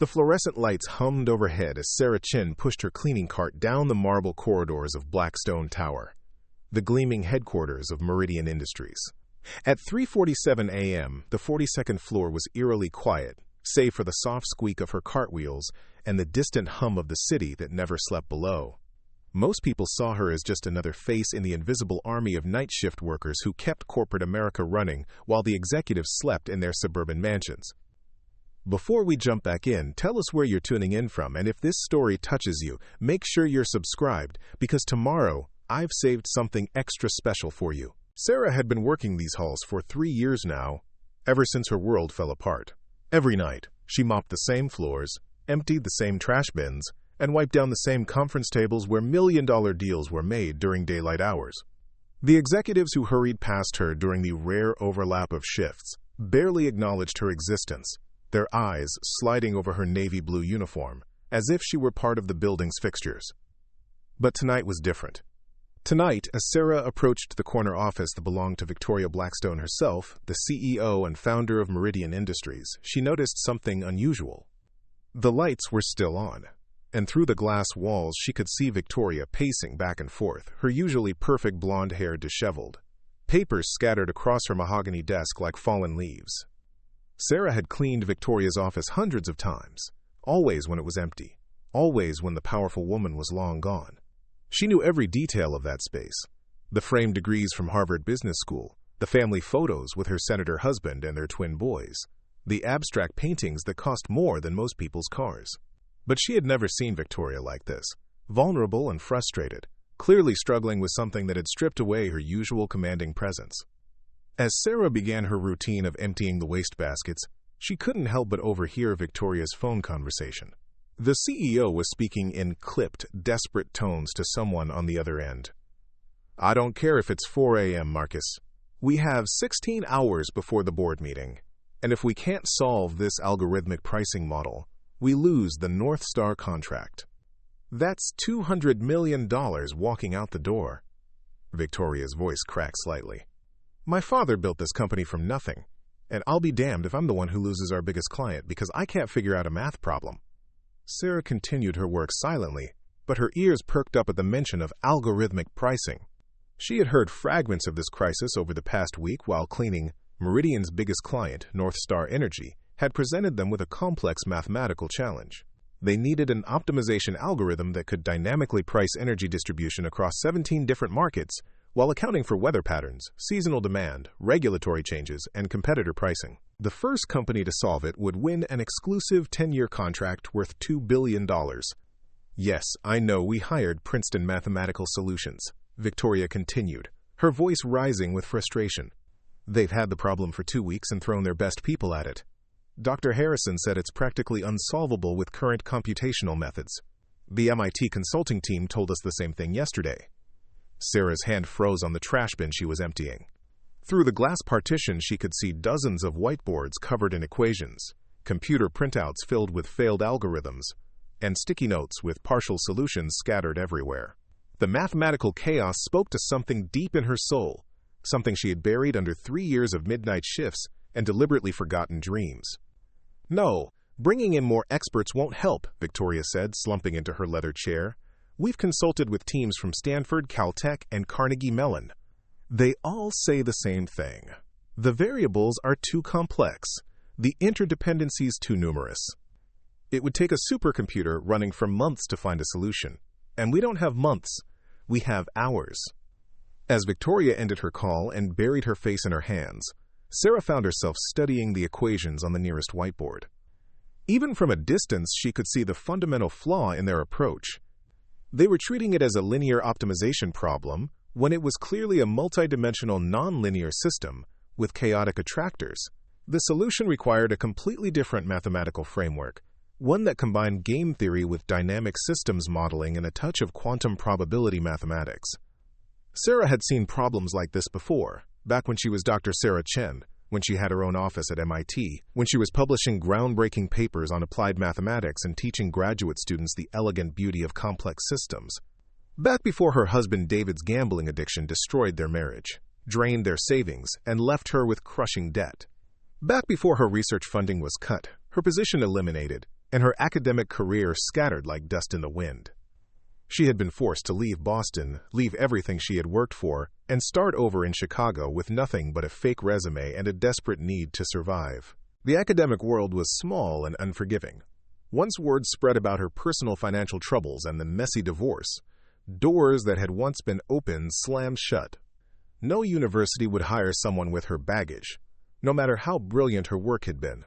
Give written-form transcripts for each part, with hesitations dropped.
The fluorescent lights hummed overhead as Sarah Chin pushed her cleaning cart down the marble corridors of Blackstone Tower, the gleaming headquarters of Meridian Industries. At 3:47 a.m., the 42nd floor was eerily quiet, save for the soft squeak of her cartwheels and the distant hum of the city that never slept below. Most people saw her as just another face in the invisible army of night shift workers who kept corporate America running while the executives slept in their suburban mansions. Before we jump back in, tell us where you're tuning in from, and if this story touches you, make sure you're subscribed, because tomorrow I've saved something extra special for you. Sarah had been working these halls for 3 years now, ever since her world fell apart. Every night, she mopped the same floors, emptied the same trash bins, and wiped down the same conference tables where million-dollar deals were made during daylight hours. The executives who hurried past her during the rare overlap of shifts barely acknowledged her existence, their eyes sliding over her navy blue uniform, as if she were part of the building's fixtures. But tonight was different. Tonight, as Sarah approached the corner office that belonged to Victoria Blackstone herself, the CEO and founder of Meridian Industries, she noticed something unusual. The lights were still on, and through the glass walls she could see Victoria pacing back and forth, her usually perfect blonde hair disheveled, papers scattered across her mahogany desk like fallen leaves. Sarah had cleaned Victoria's office hundreds of times, always when it was empty, always when the powerful woman was long gone. She knew every detail of that space, the framed degrees from Harvard Business School, the family photos with her senator husband and their twin boys, the abstract paintings that cost more than most people's cars. But she had never seen Victoria like this, vulnerable and frustrated, clearly struggling with something that had stripped away her usual commanding presence. As Sarah began her routine of emptying the wastebaskets, she couldn't help but overhear Victoria's phone conversation. The CEO was speaking in clipped, desperate tones to someone on the other end. "I don't care if it's 4 a.m., Marcus. We have 16 hours before the board meeting, and if we can't solve this algorithmic pricing model, we lose the North Star contract. That's $200 million walking out the door." Victoria's voice cracked slightly. "My father built this company from nothing, and I'll be damned if I'm the one who loses our biggest client because I can't figure out a math problem." Sarah continued her work silently, but her ears perked up at the mention of algorithmic pricing. She had heard fragments of this crisis over the past week while cleaning. Meridian's biggest client, North Star Energy, had presented them with a complex mathematical challenge. They needed an optimization algorithm that could dynamically price energy distribution across 17 different markets while accounting for weather patterns, seasonal demand, regulatory changes, and competitor pricing. The first company to solve it would win an exclusive 10-year contract worth $2 billion. "Yes, I know we hired Princeton Mathematical Solutions," Victoria continued, her voice rising with frustration. "They've had the problem for 2 weeks and thrown their best people at it. Dr. Harrison said it's practically unsolvable with current computational methods. The MIT consulting team told us the same thing yesterday." Sarah's hand froze on the trash bin she was emptying. Through the glass partition, she could see dozens of whiteboards covered in equations, computer printouts filled with failed algorithms, and sticky notes with partial solutions scattered everywhere. The mathematical chaos spoke to something deep in her soul, something she had buried under 3 years of midnight shifts and deliberately forgotten dreams. "No, bringing in more experts won't help," Victoria said, slumping into her leather chair. "We've consulted with teams from Stanford, Caltech, and Carnegie Mellon. They all say the same thing. The variables are too complex, the interdependencies too numerous. It would take a supercomputer running for months to find a solution. And we don't have months, we have hours." As Victoria ended her call and buried her face in her hands, Sarah found herself studying the equations on the nearest whiteboard. Even from a distance, she could see the fundamental flaw in their approach. They were treating it as a linear optimization problem when it was clearly a multidimensional nonlinear system with chaotic attractors. The solution required a completely different mathematical framework, one that combined game theory with dynamic systems modeling and a touch of quantum probability mathematics. Sarah had seen problems like this before, back when she was Dr. Sarah Chen, when she had her own office at MIT, when she was publishing groundbreaking papers on applied mathematics and teaching graduate students the elegant beauty of complex systems. Back before her husband David's gambling addiction destroyed their marriage, drained their savings, and left her with crushing debt. Back before her research funding was cut, her position eliminated, and her academic career scattered like dust in the wind. She had been forced to leave Boston, leave everything she had worked for, and start over in Chicago with nothing but a fake resume and a desperate need to survive. The academic world was small and unforgiving. Once word spread about her personal financial troubles and the messy divorce, doors that had once been open slammed shut. No university would hire someone with her baggage, no matter how brilliant her work had been.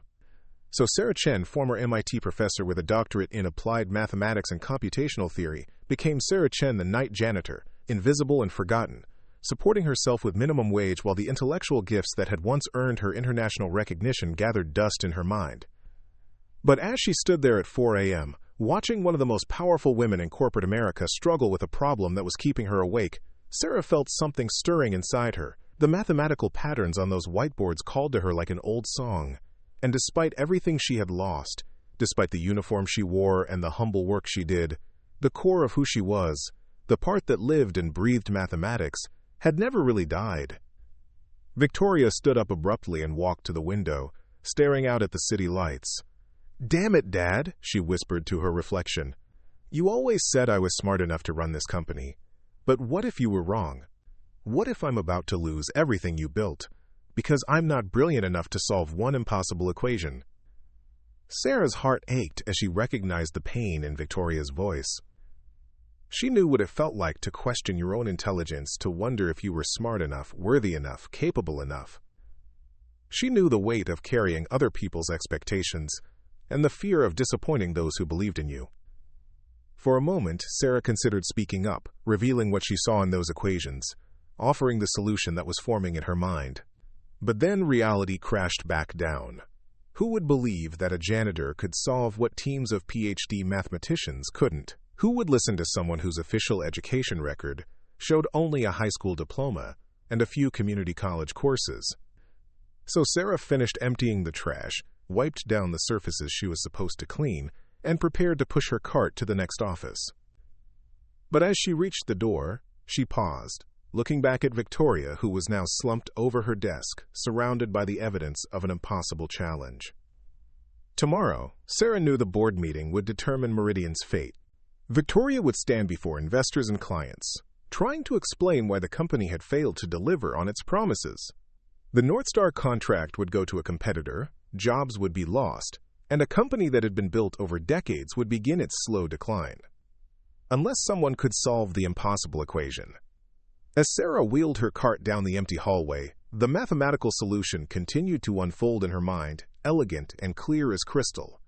So Sarah Chen, former MIT professor with a doctorate in applied mathematics and computational theory, became Sarah Chen the night janitor, invisible and forgotten, supporting herself with minimum wage while the intellectual gifts that had once earned her international recognition gathered dust in her mind. But as she stood there at 4 a.m., watching one of the most powerful women in corporate America struggle with a problem that was keeping her awake, Sarah felt something stirring inside her. The mathematical patterns on those whiteboards called to her like an old song. And despite everything she had lost, despite the uniform she wore and the humble work she did, the core of who she was, the part that lived and breathed mathematics, had never really died. Victoria stood up abruptly and walked to the window, staring out at the city lights. "Damn it, Dad," she whispered to her reflection. "You always said I was smart enough to run this company. But what if you were wrong? What if I'm about to lose everything you built, because I'm not brilliant enough to solve one impossible equation?" Sarah's heart ached as she recognized the pain in Victoria's voice. She knew what it felt like to question your own intelligence, to wonder if you were smart enough, worthy enough, capable enough. She knew the weight of carrying other people's expectations and the fear of disappointing those who believed in you. For a moment, Sarah considered speaking up, revealing what she saw in those equations, offering the solution that was forming in her mind. But then reality crashed back down. Who would believe that a janitor could solve what teams of PhD mathematicians couldn't? Who would listen to someone whose official education record showed only a high school diploma and a few community college courses? So Sarah finished emptying the trash, wiped down the surfaces she was supposed to clean, and prepared to push her cart to the next office. But as she reached the door, she paused, looking back at Victoria, who was now slumped over her desk, surrounded by the evidence of an impossible challenge. Tomorrow, Sarah knew the board meeting would determine Meridian's fate. Victoria would stand before investors and clients, trying to explain why the company had failed to deliver on its promises. The North Star contract would go to a competitor, jobs would be lost, and a company that had been built over decades would begin its slow decline. Unless someone could solve the impossible equation. As Sarah wheeled her cart down the empty hallway, the mathematical solution continued to unfold in her mind, elegant and clear as crystal.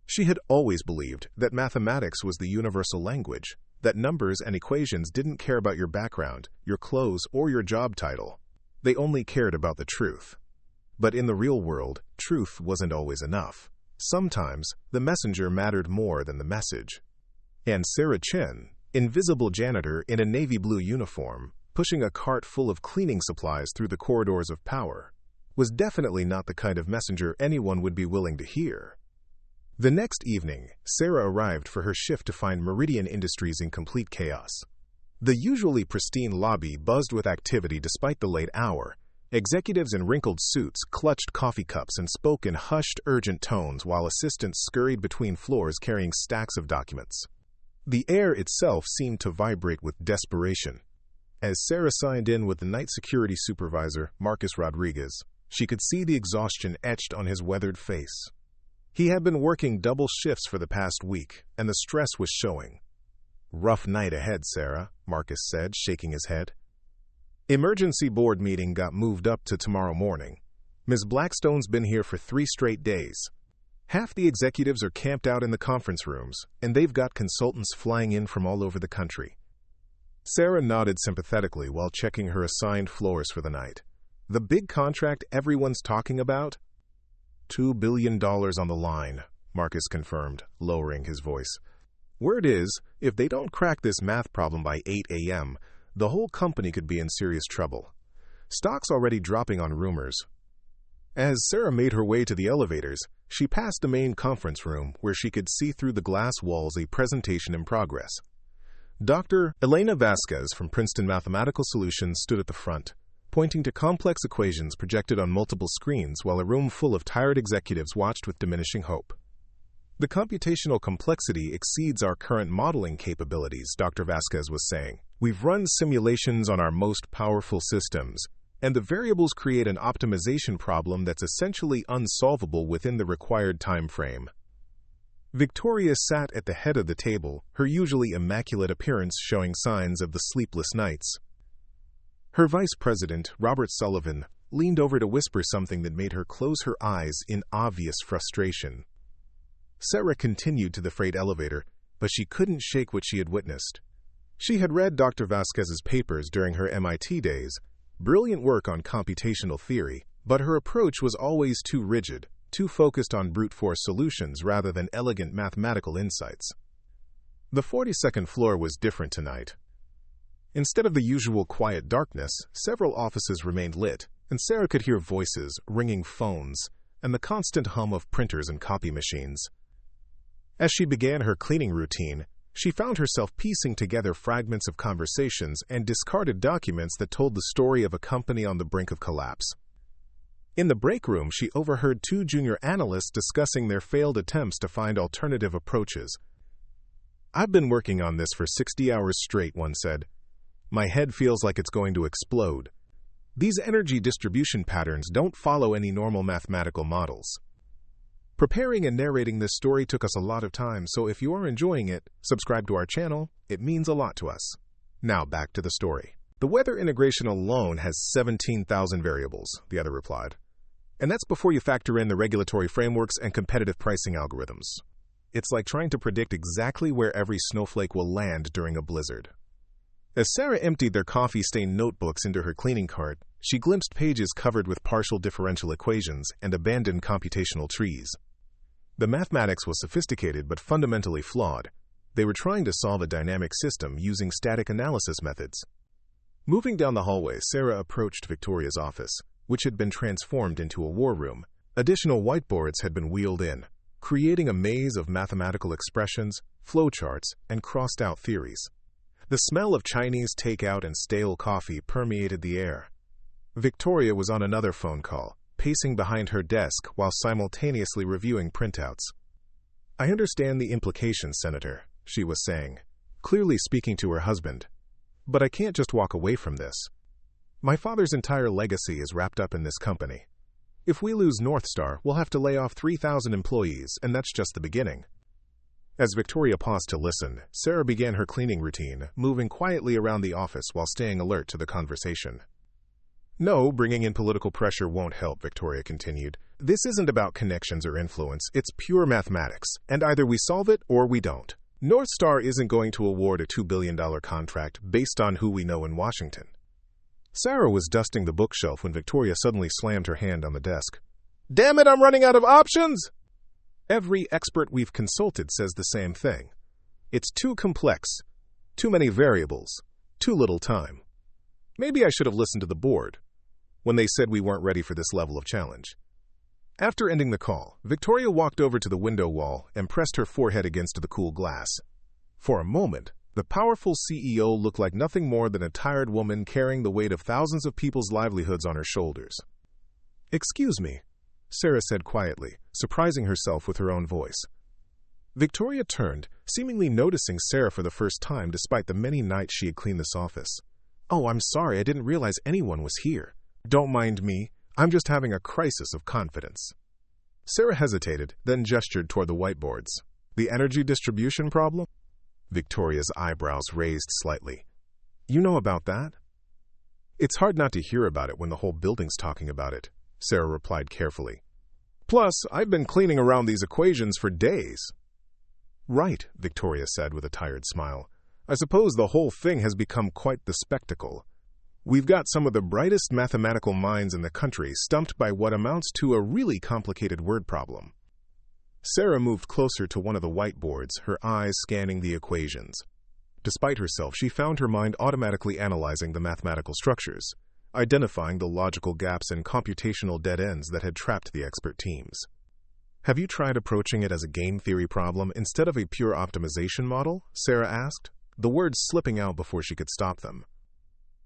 She had always believed that mathematics was the universal language, that numbers and equations didn't care about your background, your clothes, or your job title. They only cared about the truth. But in the real world, truth wasn't always enough. Sometimes, the messenger mattered more than the message. And Sarah Chen, invisible janitor in a navy blue uniform, pushing a cart full of cleaning supplies through the corridors of power, was definitely not the kind of messenger anyone would be willing to hear. The next evening, Sarah arrived for her shift to find Meridian Industries in complete chaos. The usually pristine lobby buzzed with activity despite the late hour. Executives in wrinkled suits clutched coffee cups and spoke in hushed, urgent tones while assistants scurried between floors carrying stacks of documents. The air itself seemed to vibrate with desperation. As Sarah signed in with the night security supervisor, Marcus Rodriguez, she could see the exhaustion etched on his weathered face. He had been working double shifts for the past week, and the stress was showing. "Rough night ahead, Sarah," Marcus said, shaking his head. Emergency board meeting got moved up to tomorrow morning. Ms. Blackstone's been here for 3 straight days. Half the executives are camped out in the conference rooms, and they've got consultants flying in from all over the country. Sarah nodded sympathetically while checking her assigned floors for the night. The big contract everyone's talking about? $2 billion on the line, Marcus confirmed, lowering his voice. Word is, if they don't crack this math problem by 8 a.m., the whole company could be in serious trouble. Stock's already dropping on rumors. As Sarah made her way to the elevators, she passed the main conference room where she could see through the glass walls a presentation in progress. Dr. Elena Vasquez from Princeton Mathematical Solutions stood at the front, pointing to complex equations projected on multiple screens while a room full of tired executives watched with diminishing hope. The computational complexity exceeds our current modeling capabilities, Dr. Vasquez was saying. We've run simulations on our most powerful systems, and the variables create an optimization problem that's essentially unsolvable within the required time frame. Victoria sat at the head of the table, her usually immaculate appearance showing signs of the sleepless nights. Her vice president, Robert Sullivan, leaned over to whisper something that made her close her eyes in obvious frustration. Sarah continued to the freight elevator, but she couldn't shake what she had witnessed. She had read Dr. Vasquez's papers during her MIT days, brilliant work on computational theory, but her approach was always too rigid, too focused on brute force solutions rather than elegant mathematical insights. The 42nd floor was different tonight. Instead of the usual quiet darkness, several offices remained lit, and Sarah could hear voices, ringing phones, and the constant hum of printers and copy machines. As she began her cleaning routine, she found herself piecing together fragments of conversations and discarded documents that told the story of a company on the brink of collapse. In the break room, she overheard two junior analysts discussing their failed attempts to find alternative approaches. "I've been working on this for 60 hours straight," one said. "My head feels like it's going to explode. These energy distribution patterns don't follow any normal mathematical models." Preparing and narrating this story took us a lot of time, so if you are enjoying it, subscribe to our channel. It means a lot to us. Now back to the story. "The weather integration alone has 17,000 variables," the other replied. "And that's before you factor in the regulatory frameworks and competitive pricing algorithms. It's like trying to predict exactly where every snowflake will land during a blizzard." As Sarah emptied their coffee-stained notebooks into her cleaning cart, she glimpsed pages covered with partial differential equations and abandoned computational trees. The mathematics was sophisticated but fundamentally flawed. They were trying to solve a dynamic system using static analysis methods. Moving down the hallway, Sarah approached Victoria's office, which had been transformed into a war room. Additional whiteboards had been wheeled in, creating a maze of mathematical expressions, flowcharts, and crossed-out theories. The smell of Chinese takeout and stale coffee permeated the air. Victoria was on another phone call, pacing behind her desk while simultaneously reviewing printouts. "I understand the implications, Senator," she was saying, clearly speaking to her husband. "But I can't just walk away from this. My father's entire legacy is wrapped up in this company. If we lose North Star, we'll have to lay off 3,000 employees, and that's just the beginning." As Victoria paused to listen, Sarah began her cleaning routine, moving quietly around the office while staying alert to the conversation. "No, bringing in political pressure won't help," Victoria continued. "This isn't about connections or influence, it's pure mathematics, and either we solve it or we don't. North Star isn't going to award a $2 billion contract based on who we know in Washington." Sarah was dusting the bookshelf when Victoria suddenly slammed her hand on the desk. "Damn it, I'm running out of options!" "Every expert we've consulted says the same thing. It's too complex, too many variables, too little time. Maybe I should have listened to the board when they said we weren't ready for this level of challenge." After ending the call, Victoria walked over to the window wall and pressed her forehead against the cool glass. For a moment, the powerful CEO looked like nothing more than a tired woman carrying the weight of thousands of people's livelihoods on her shoulders. "Excuse me," Sarah said quietly, surprising herself with her own voice. Victoria turned, seemingly noticing Sarah for the first time despite the many nights she had cleaned this office. "Oh, I'm sorry, I didn't realize anyone was here. Don't mind me, I'm just having a crisis of confidence." Sarah hesitated, then gestured toward the whiteboards. "The energy distribution problem?" Victoria's eyebrows raised slightly. "You know about that?" "It's hard not to hear about it when the whole building's talking about it," Sarah replied carefully. "Plus, I've been cleaning around these equations for days." "Right," Victoria said with a tired smile. "I suppose the whole thing has become quite the spectacle. We've got some of the brightest mathematical minds in the country stumped by what amounts to a really complicated word problem." Sarah moved closer to one of the whiteboards, her eyes scanning the equations. Despite herself, she found her mind automatically analyzing the mathematical structures, identifying the logical gaps and computational dead ends that had trapped the expert teams. "Have you tried approaching it as a game theory problem instead of a pure optimization model?" Sarah asked, the words slipping out before she could stop them.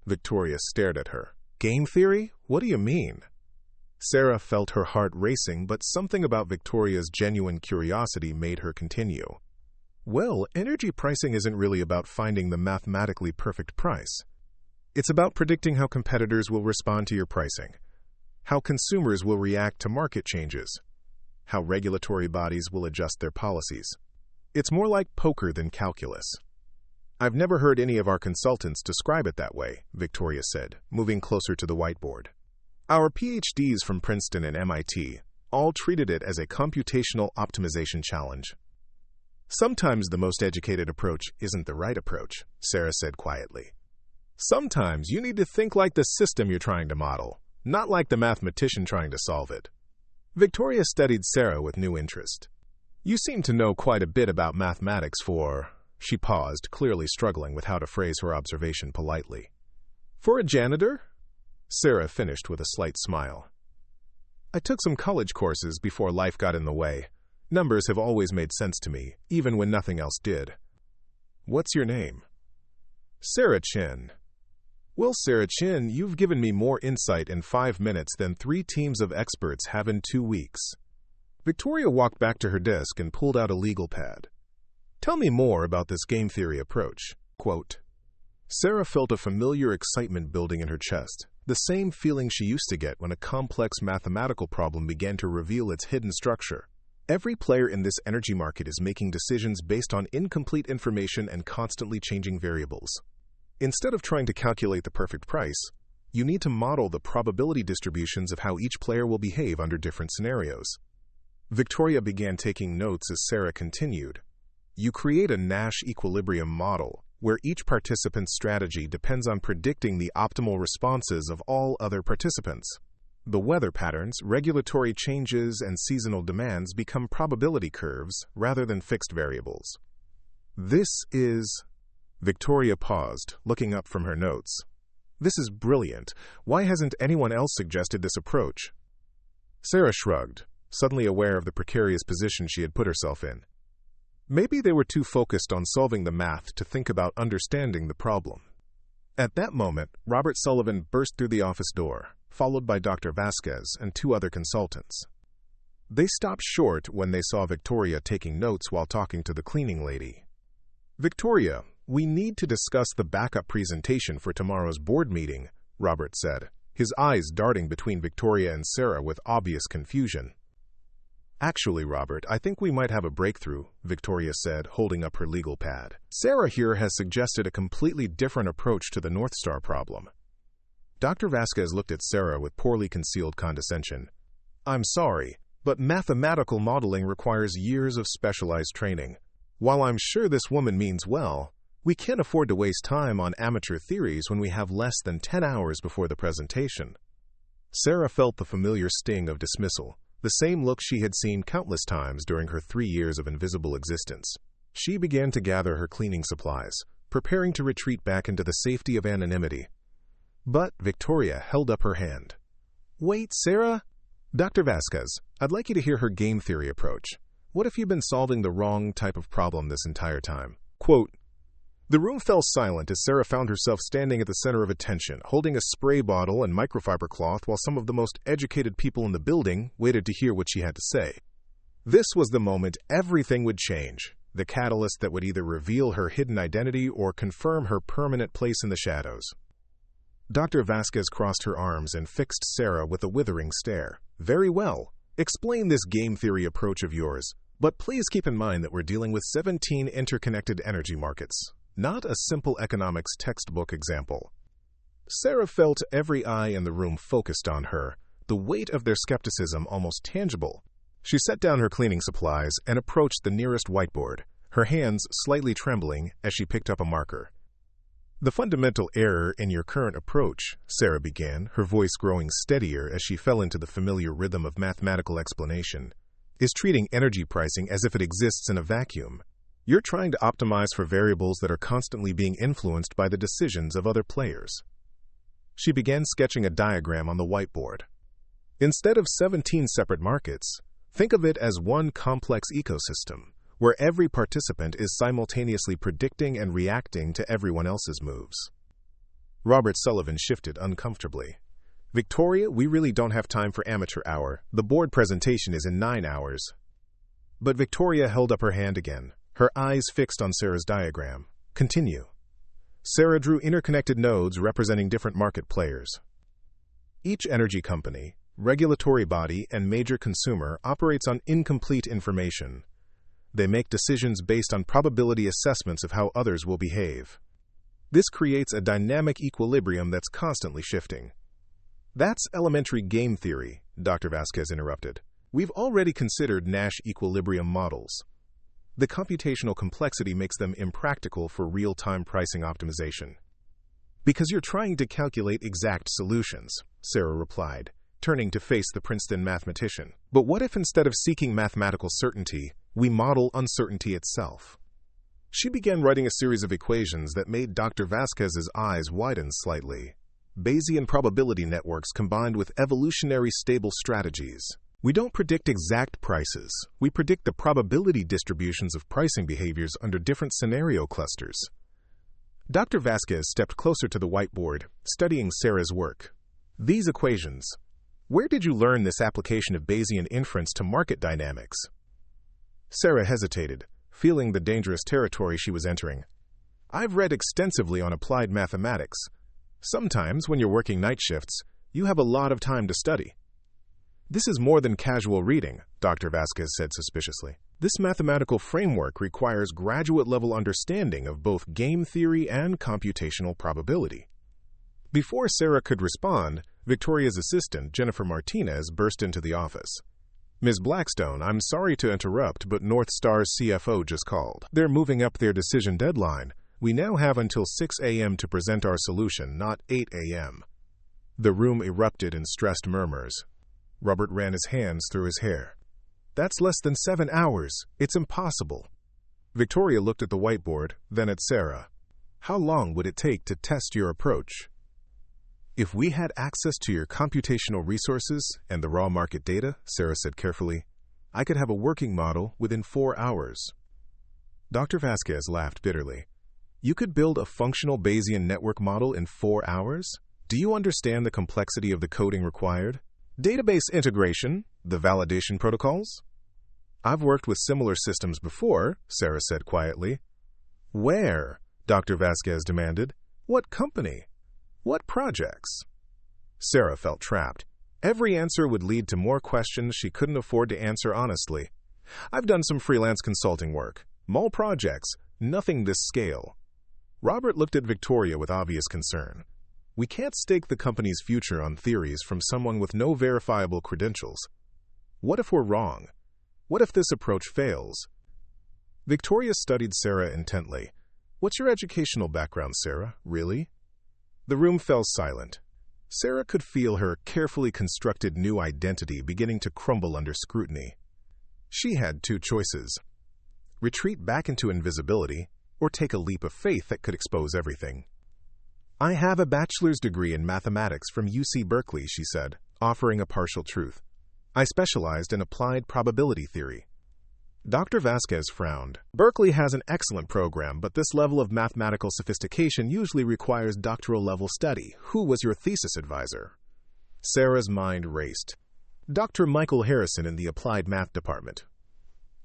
Victoria stared at her. "Game theory? What do you mean?" Sarah felt her heart racing, but something about Victoria's genuine curiosity made her continue. Well, energy pricing isn't really about finding the mathematically perfect price. It's about predicting how competitors will respond to your pricing, how consumers will react to market changes, how regulatory bodies will adjust their policies. It's more like poker than calculus. I've never heard any of our consultants describe it that way, Victoria said, moving closer to the whiteboard. Our PhDs from Princeton and MIT all treated it as a computational optimization challenge. Sometimes the most educated approach isn't the right approach, Sarah said quietly. Sometimes you need to think like the system you're trying to model, not like the mathematician trying to solve it. Victoria studied Sarah with new interest. You seem to know quite a bit about mathematics for... She paused, clearly struggling with how to phrase her observation politely. For a janitor? Sarah finished with a slight smile. I took some college courses before life got in the way. Numbers have always made sense to me, even when nothing else did. What's your name? Sarah Chin. Well, Sarah Chin, you've given me more insight in 5 minutes than 3 teams of experts have in 2 weeks. Victoria walked back to her desk and pulled out a legal pad. Tell me more about this game theory approach. Quote, Sarah felt a familiar excitement building in her chest, the same feeling she used to get when a complex mathematical problem began to reveal its hidden structure. Every player in this energy market is making decisions based on incomplete information and constantly changing variables. Instead of trying to calculate the perfect price, you need to model the probability distributions of how each player will behave under different scenarios. Victoria began taking notes as Sarah continued. You create a Nash equilibrium model, where each participant's strategy depends on predicting the optimal responses of all other participants. The weather patterns, regulatory changes, and seasonal demands become probability curves rather than fixed variables. This is... Victoria paused, looking up from her notes. This is brilliant. Why hasn't anyone else suggested this approach? Sarah shrugged, suddenly aware of the precarious position she had put herself in. Maybe they were too focused on solving the math to think about understanding the problem. At that moment, Robert Sullivan burst through the office door, followed by Dr. Vasquez and 2 other consultants. They stopped short when they saw Victoria taking notes while talking to the cleaning lady. Victoria, we need to discuss the backup presentation for tomorrow's board meeting, Robert said, his eyes darting between Victoria and Sarah with obvious confusion. Actually, Robert, I think we might have a breakthrough, Victoria said, holding up her legal pad. Sarah here has suggested a completely different approach to the North Star problem. Dr. Vasquez looked at Sarah with poorly concealed condescension. I'm sorry, but mathematical modeling requires years of specialized training. While I'm sure this woman means well, we can't afford to waste time on amateur theories when we have less than 10 hours before the presentation. Sarah felt the familiar sting of dismissal, the same look she had seen countless times during her 3 years of invisible existence. She began to gather her cleaning supplies, preparing to retreat back into the safety of anonymity. But Victoria held up her hand. Wait, Sarah? Dr. Vasquez, I'd like you to hear her game theory approach. What if you've been solving the wrong type of problem this entire time? Quote, The room fell silent as Sarah found herself standing at the center of attention, holding a spray bottle and microfiber cloth while some of the most educated people in the building waited to hear what she had to say. This was the moment everything would change, the catalyst that would either reveal her hidden identity or confirm her permanent place in the shadows. Dr. Vasquez crossed her arms and fixed Sarah with a withering stare. Very well. Explain this game theory approach of yours, but please keep in mind that we're dealing with 17 interconnected energy markets, not a simple economics textbook example. Sarah felt every eye in the room focused on her, the weight of their skepticism almost tangible. She set down her cleaning supplies and approached the nearest whiteboard, her hands slightly trembling as she picked up a marker. The fundamental error in your current approach, Sarah began, her voice growing steadier as she fell into the familiar rhythm of mathematical explanation, is treating energy pricing as if it exists in a vacuum. You're trying to optimize for variables that are constantly being influenced by the decisions of other players. She began sketching a diagram on the whiteboard. Instead of 17 separate markets, think of it as one complex ecosystem, where every participant is simultaneously predicting and reacting to everyone else's moves. Robert Sullivan shifted uncomfortably. Victoria, we really don't have time for amateur hour. The board presentation is in 9 hours. But Victoria held up her hand again, her eyes fixed on Sarah's diagram. Continue. Sarah drew interconnected nodes representing different market players. Each energy company, regulatory body, and major consumer operates on incomplete information. They make decisions based on probability assessments of how others will behave. This creates a dynamic equilibrium that's constantly shifting. That's elementary game theory, Dr. Vasquez interrupted. We've already considered Nash equilibrium models. The computational complexity makes them impractical for real-time pricing optimization. Because you're trying to calculate exact solutions, Sarah replied, turning to face the Princeton mathematician. But what if instead of seeking mathematical certainty, we model uncertainty itself? She began writing a series of equations that made Dr. Vasquez's eyes widen slightly. Bayesian probability networks combined with evolutionary stable strategies. We don't predict exact prices. We predict the probability distributions of pricing behaviors under different scenario clusters. Dr. Vasquez stepped closer to the whiteboard, studying Sarah's work. These equations. Where did you learn this application of Bayesian inference to market dynamics? Sarah hesitated, feeling the dangerous territory she was entering. I've read extensively on applied mathematics. Sometimes, when you're working night shifts, you have a lot of time to study. This is more than casual reading, Dr. Vasquez said suspiciously. This mathematical framework requires graduate-level understanding of both game theory and computational probability. Before Sarah could respond, Victoria's assistant, Jennifer Martinez, burst into the office. Ms. Blackstone, I'm sorry to interrupt, but North Star's CFO just called. They're moving up their decision deadline. We now have until 6 a.m. to present our solution, not 8 a.m. The room erupted in stressed murmurs. Robert ran his hands through his hair. That's less than 7 hours. It's impossible. Victoria looked at the whiteboard, then at Sarah. How long would it take to test your approach? If we had access to your computational resources and the raw market data, Sarah said carefully, I could have a working model within 4 hours. Dr. Vasquez laughed bitterly. You could build a functional Bayesian network model in 4 hours? Do you understand the complexity of the coding required? Database integration, the validation protocols? I've worked with similar systems before, Sarah said quietly. Where? Dr. Vasquez demanded. What company? What projects? Sarah felt trapped. Every answer would lead to more questions she couldn't afford to answer honestly. I've done some freelance consulting work. Small projects, nothing this scale. Robert looked at Victoria with obvious concern. We can't stake the company's future on theories from someone with no verifiable credentials. What if we're wrong? What if this approach fails? Victoria studied Sarah intently. What's your educational background, Sarah? Really? The room fell silent. Sarah could feel her carefully constructed new identity beginning to crumble under scrutiny. She had two choices. Retreat back into invisibility, or take a leap of faith that could expose everything. I have a bachelor's degree in mathematics from UC Berkeley, she said, offering a partial truth. I specialized in applied probability theory. Dr. Vasquez frowned. Berkeley has an excellent program, but this level of mathematical sophistication usually requires doctoral-level study. Who was your thesis advisor? Sarah's mind raced. Dr. Michael Harrison in the applied math department.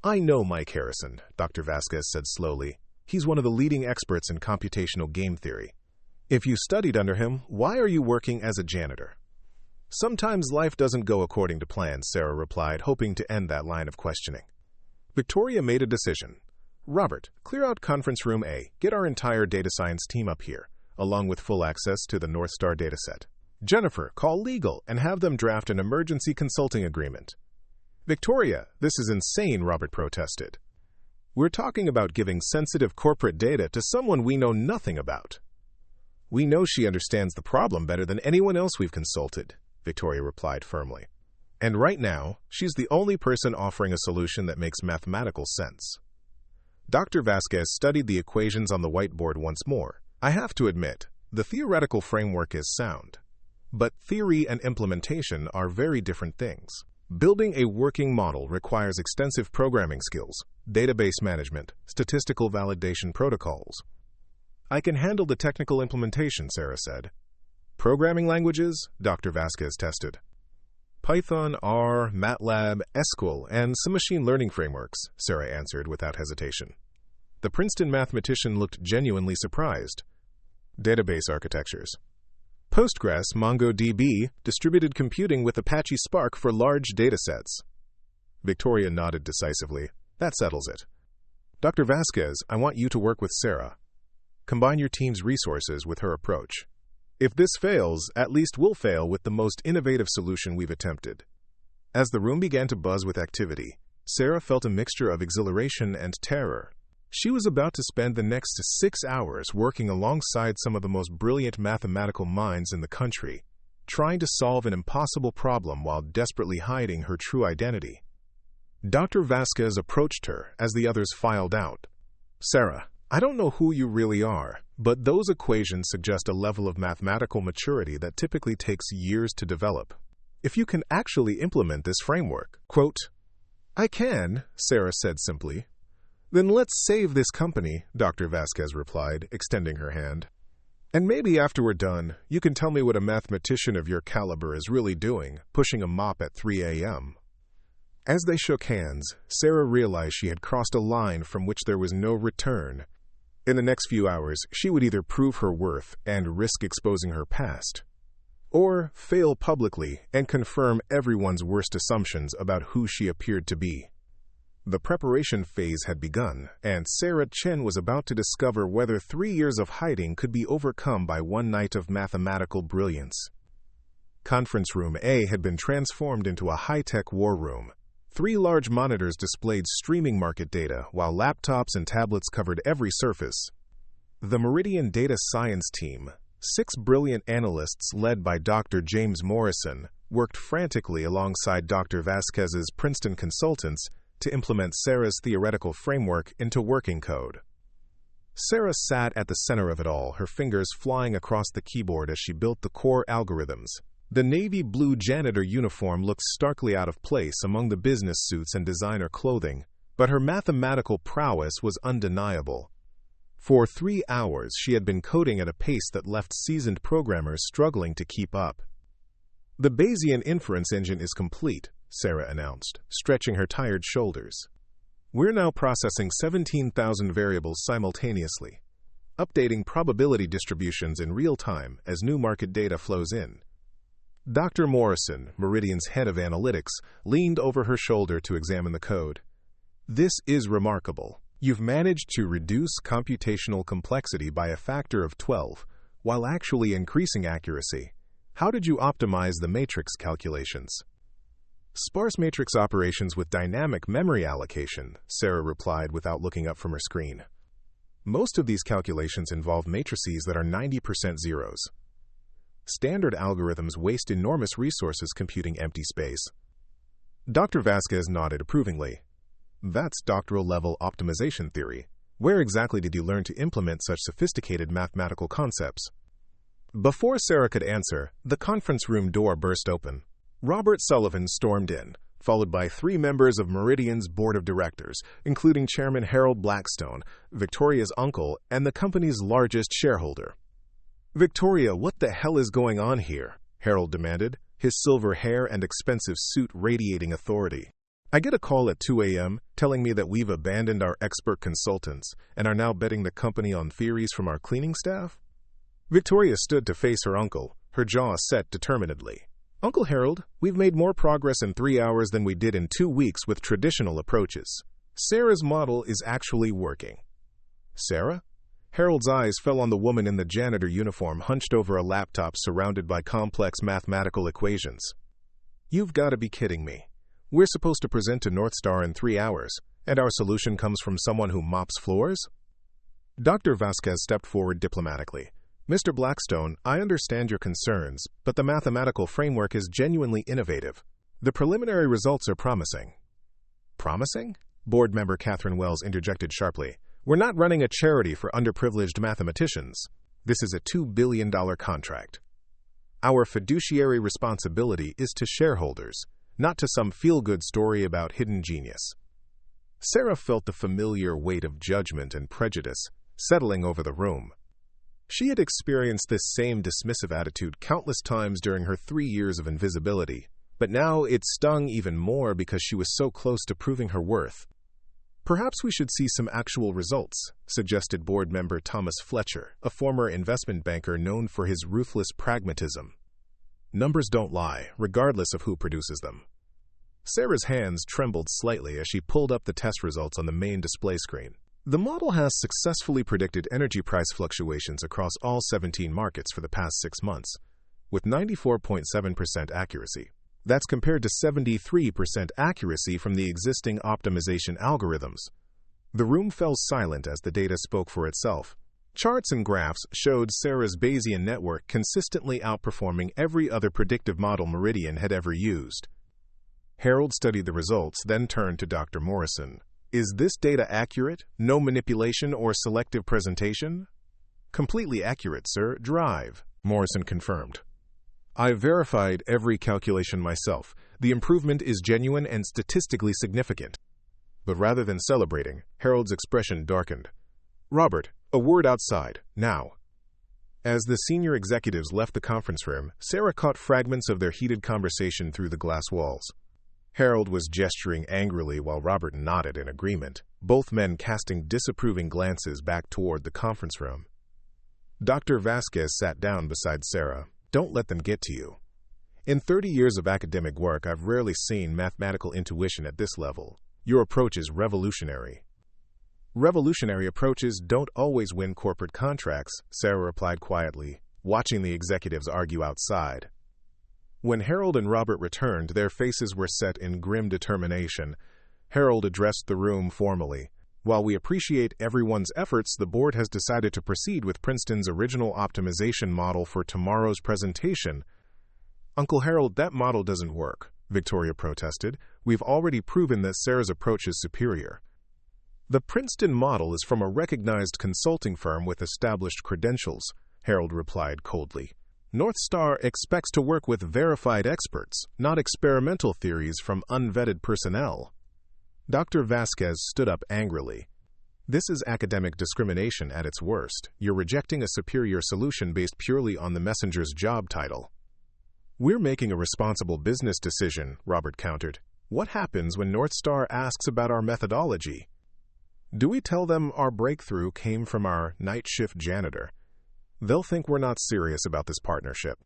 I know Mike Harrison, Dr. Vasquez said slowly. He's one of the leading experts in computational game theory. If you studied under him, why are you working as a janitor? Sometimes life doesn't go according to plan, Sarah replied, hoping to end that line of questioning. Victoria made a decision. Robert, clear out conference room A. Get our entire data science team up here, along with full access to the North Star dataset. Jennifer, call legal and have them draft an emergency consulting agreement. Victoria, this is insane, Robert protested. We're talking about giving sensitive corporate data to someone we know nothing about. We know she understands the problem better than anyone else we've consulted, Victoria replied firmly. And right now, she's the only person offering a solution that makes mathematical sense. Dr. Vasquez studied the equations on the whiteboard once more. I have to admit, the theoretical framework is sound. But theory and implementation are very different things. Building a working model requires extensive programming skills, database management, statistical validation protocols. I can handle the technical implementation, Sarah said. Programming languages? Dr. Vasquez tested. Python, R, MATLAB, SQL, and some machine learning frameworks, Sarah answered without hesitation. The Princeton mathematician looked genuinely surprised. Database architectures. Postgres, MongoDB, distributed computing with Apache Spark for large datasets. Victoria nodded decisively. That settles it. Dr. Vasquez, I want you to work with Sarah. Combine your team's resources with her approach. If this fails, at least we'll fail with the most innovative solution we've attempted. As the room began to buzz with activity, Sarah felt a mixture of exhilaration and terror. She was about to spend the next 6 hours working alongside some of the most brilliant mathematical minds in the country, trying to solve an impossible problem while desperately hiding her true identity. Dr. Vasquez approached her as the others filed out. Sarah, I don't know who you really are, but those equations suggest a level of mathematical maturity that typically takes years to develop. If you can actually implement this framework, quote, I can, Sarah said simply. Then let's save this company, Dr. Vasquez replied, extending her hand. And maybe after we're done, you can tell me what a mathematician of your caliber is really doing, pushing a mop at 3 a.m. As they shook hands, Sarah realized she had crossed a line from which there was no return. In the next few hours, she would either prove her worth and risk exposing her past, or fail publicly and confirm everyone's worst assumptions about who she appeared to be. The preparation phase had begun, and Sarah Chen was about to discover whether 3 years of hiding could be overcome by one night of mathematical brilliance. Conference Room A had been transformed into a high-tech war room. 3 large monitors displayed streaming market data, while laptops and tablets covered every surface. The Meridian Data Science team, 6 brilliant analysts led by Dr. James Morrison, worked frantically alongside Dr. Vasquez's Princeton consultants to implement Sarah's theoretical framework into working code. Sarah sat at the center of it all, her fingers flying across the keyboard as she built the core algorithms. The navy blue janitor uniform looked starkly out of place among the business suits and designer clothing, but her mathematical prowess was undeniable. For 3 hours, she had been coding at a pace that left seasoned programmers struggling to keep up. The Bayesian inference engine is complete, Sarah announced, stretching her tired shoulders. We're now processing 17,000 variables simultaneously, updating probability distributions in real time as new market data flows in. Dr. Morrison, Meridian's head of analytics, leaned over her shoulder to examine the code. This is remarkable. You've managed to reduce computational complexity by a factor of 12, while actually increasing accuracy. How did you optimize the matrix calculations? Sparse matrix operations with dynamic memory allocation, Sarah replied without looking up from her screen. Most of these calculations involve matrices that are 90% zeros. Standard algorithms waste enormous resources computing empty space. Dr. Vasquez nodded approvingly. That's doctoral-level optimization theory. Where exactly did you learn to implement such sophisticated mathematical concepts? Before Sarah could answer, the conference room door burst open. Robert Sullivan stormed in, followed by 3 members of Meridian's board of directors, including Chairman Harold Blackstone, Victoria's uncle, and the company's largest shareholder. Victoria, what the hell is going on here? Harold demanded, his silver hair and expensive suit radiating authority. I get a call at 2 a.m. telling me that we've abandoned our expert consultants and are now betting the company on theories from our cleaning staff? Victoria stood to face her uncle, her jaw set determinedly. Uncle Harold, we've made more progress in 3 hours than we did in 2 weeks with traditional approaches. Sarah's model is actually working. Sarah? Harold's eyes fell on the woman in the janitor uniform hunched over a laptop surrounded by complex mathematical equations. You've got to be kidding me. We're supposed to present to North Star in 3 hours, and our solution comes from someone who mops floors? Dr. Vasquez stepped forward diplomatically. Mr. Blackstone, I understand your concerns, but the mathematical framework is genuinely innovative. The preliminary results are promising. Promising? Board member Catherine Wells interjected sharply. We're not running a charity for underprivileged mathematicians. This is a $2 billion contract. Our fiduciary responsibility is to shareholders, not to some feel-good story about hidden genius. Sarah felt the familiar weight of judgment and prejudice settling over the room. She had experienced this same dismissive attitude countless times during her 3 years of invisibility, but now it stung even more because she was so close to proving her worth. "Perhaps we should see some actual results," suggested board member Thomas Fletcher, a former investment banker known for his ruthless pragmatism. "Numbers don't lie, regardless of who produces them." Sarah's hands trembled slightly as she pulled up the test results on the main display screen. "The model has successfully predicted energy price fluctuations across all 17 markets for the past 6 months, with 94.7% accuracy. That's compared to 73% accuracy from the existing optimization algorithms." The room fell silent as the data spoke for itself. Charts and graphs showed Sarah's Bayesian network consistently outperforming every other predictive model Meridian had ever used. Harold studied the results, then turned to Dr. Morrison. "Is this data accurate? No manipulation or selective presentation?" "Completely accurate, sir. Drive," Morrison confirmed. "I verified every calculation myself. The improvement is genuine and statistically significant." But rather than celebrating, Harold's expression darkened. "Robert, a word outside, now." As the senior executives left the conference room, Sarah caught fragments of their heated conversation through the glass walls. Harold was gesturing angrily while Robert nodded in agreement, both men casting disapproving glances back toward the conference room. Dr. Vasquez sat down beside Sarah. "Don't let them get to you. In 30 years of academic work, I've rarely seen mathematical intuition at this level. Your approach is revolutionary." "Revolutionary approaches don't always win corporate contracts," Sarah replied quietly, watching the executives argue outside. When Harold and Robert returned, their faces were set in grim determination. Harold addressed the room formally. "While we appreciate everyone's efforts, the board has decided to proceed with Princeton's original optimization model for tomorrow's presentation." "Uncle Harold, that model doesn't work," Victoria protested. "We've already proven that Sarah's approach is superior." "The Princeton model is from a recognized consulting firm with established credentials," Harold replied coldly. "North Star expects to work with verified experts, not experimental theories from unvetted personnel." Dr. Vasquez stood up angrily. "This is academic discrimination at its worst. You're rejecting a superior solution based purely on the messenger's job title." "We're making a responsible business decision," Robert countered. "What happens when North Star asks about our methodology? Do we tell them our breakthrough came from our night shift janitor? They'll think we're not serious about this partnership."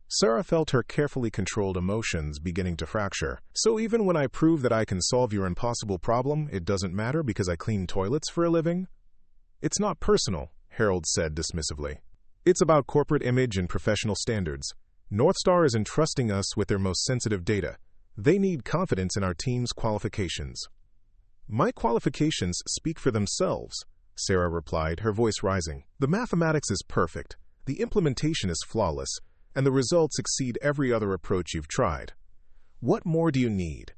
Sarah felt her carefully controlled emotions beginning to fracture. "So even when I prove that I can solve your impossible problem, it doesn't matter because I clean toilets for a living?" "It's not personal," Harold said dismissively. "It's about corporate image and professional standards. North Star is entrusting us with their most sensitive data. They need confidence in our team's qualifications." "My qualifications speak for themselves," Sarah replied, her voice rising. "The mathematics is perfect, the implementation is flawless, and the results exceed every other approach you've tried. What more do you need?"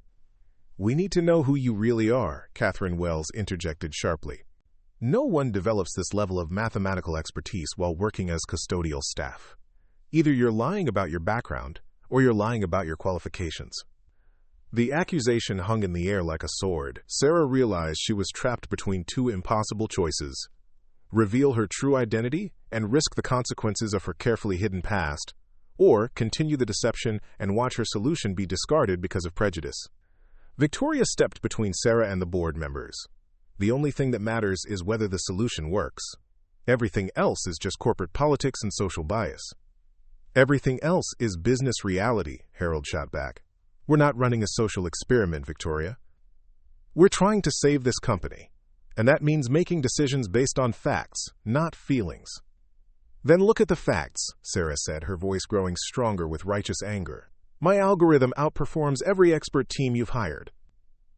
"We need to know who you really are," Catherine Wells interjected sharply. "No one develops this level of mathematical expertise while working as custodial staff. Either you're lying about your background, or you're lying about your qualifications." The accusation hung in the air like a sword. Sarah realized she was trapped between two impossible choices: reveal her true identity and risk the consequences of her carefully hidden past, or continue the deception and watch her solution be discarded because of prejudice. Victoria stepped between Sarah and the board members. "The only thing that matters is whether the solution works. Everything else is just corporate politics and social bias." "Everything else is business reality," Harold shot back. "We're not running a social experiment, Victoria. We're trying to save this company, and that means making decisions based on facts, not feelings." "Then look at the facts," Sarah said, her voice growing stronger with righteous anger. "My algorithm outperforms every expert team you've hired.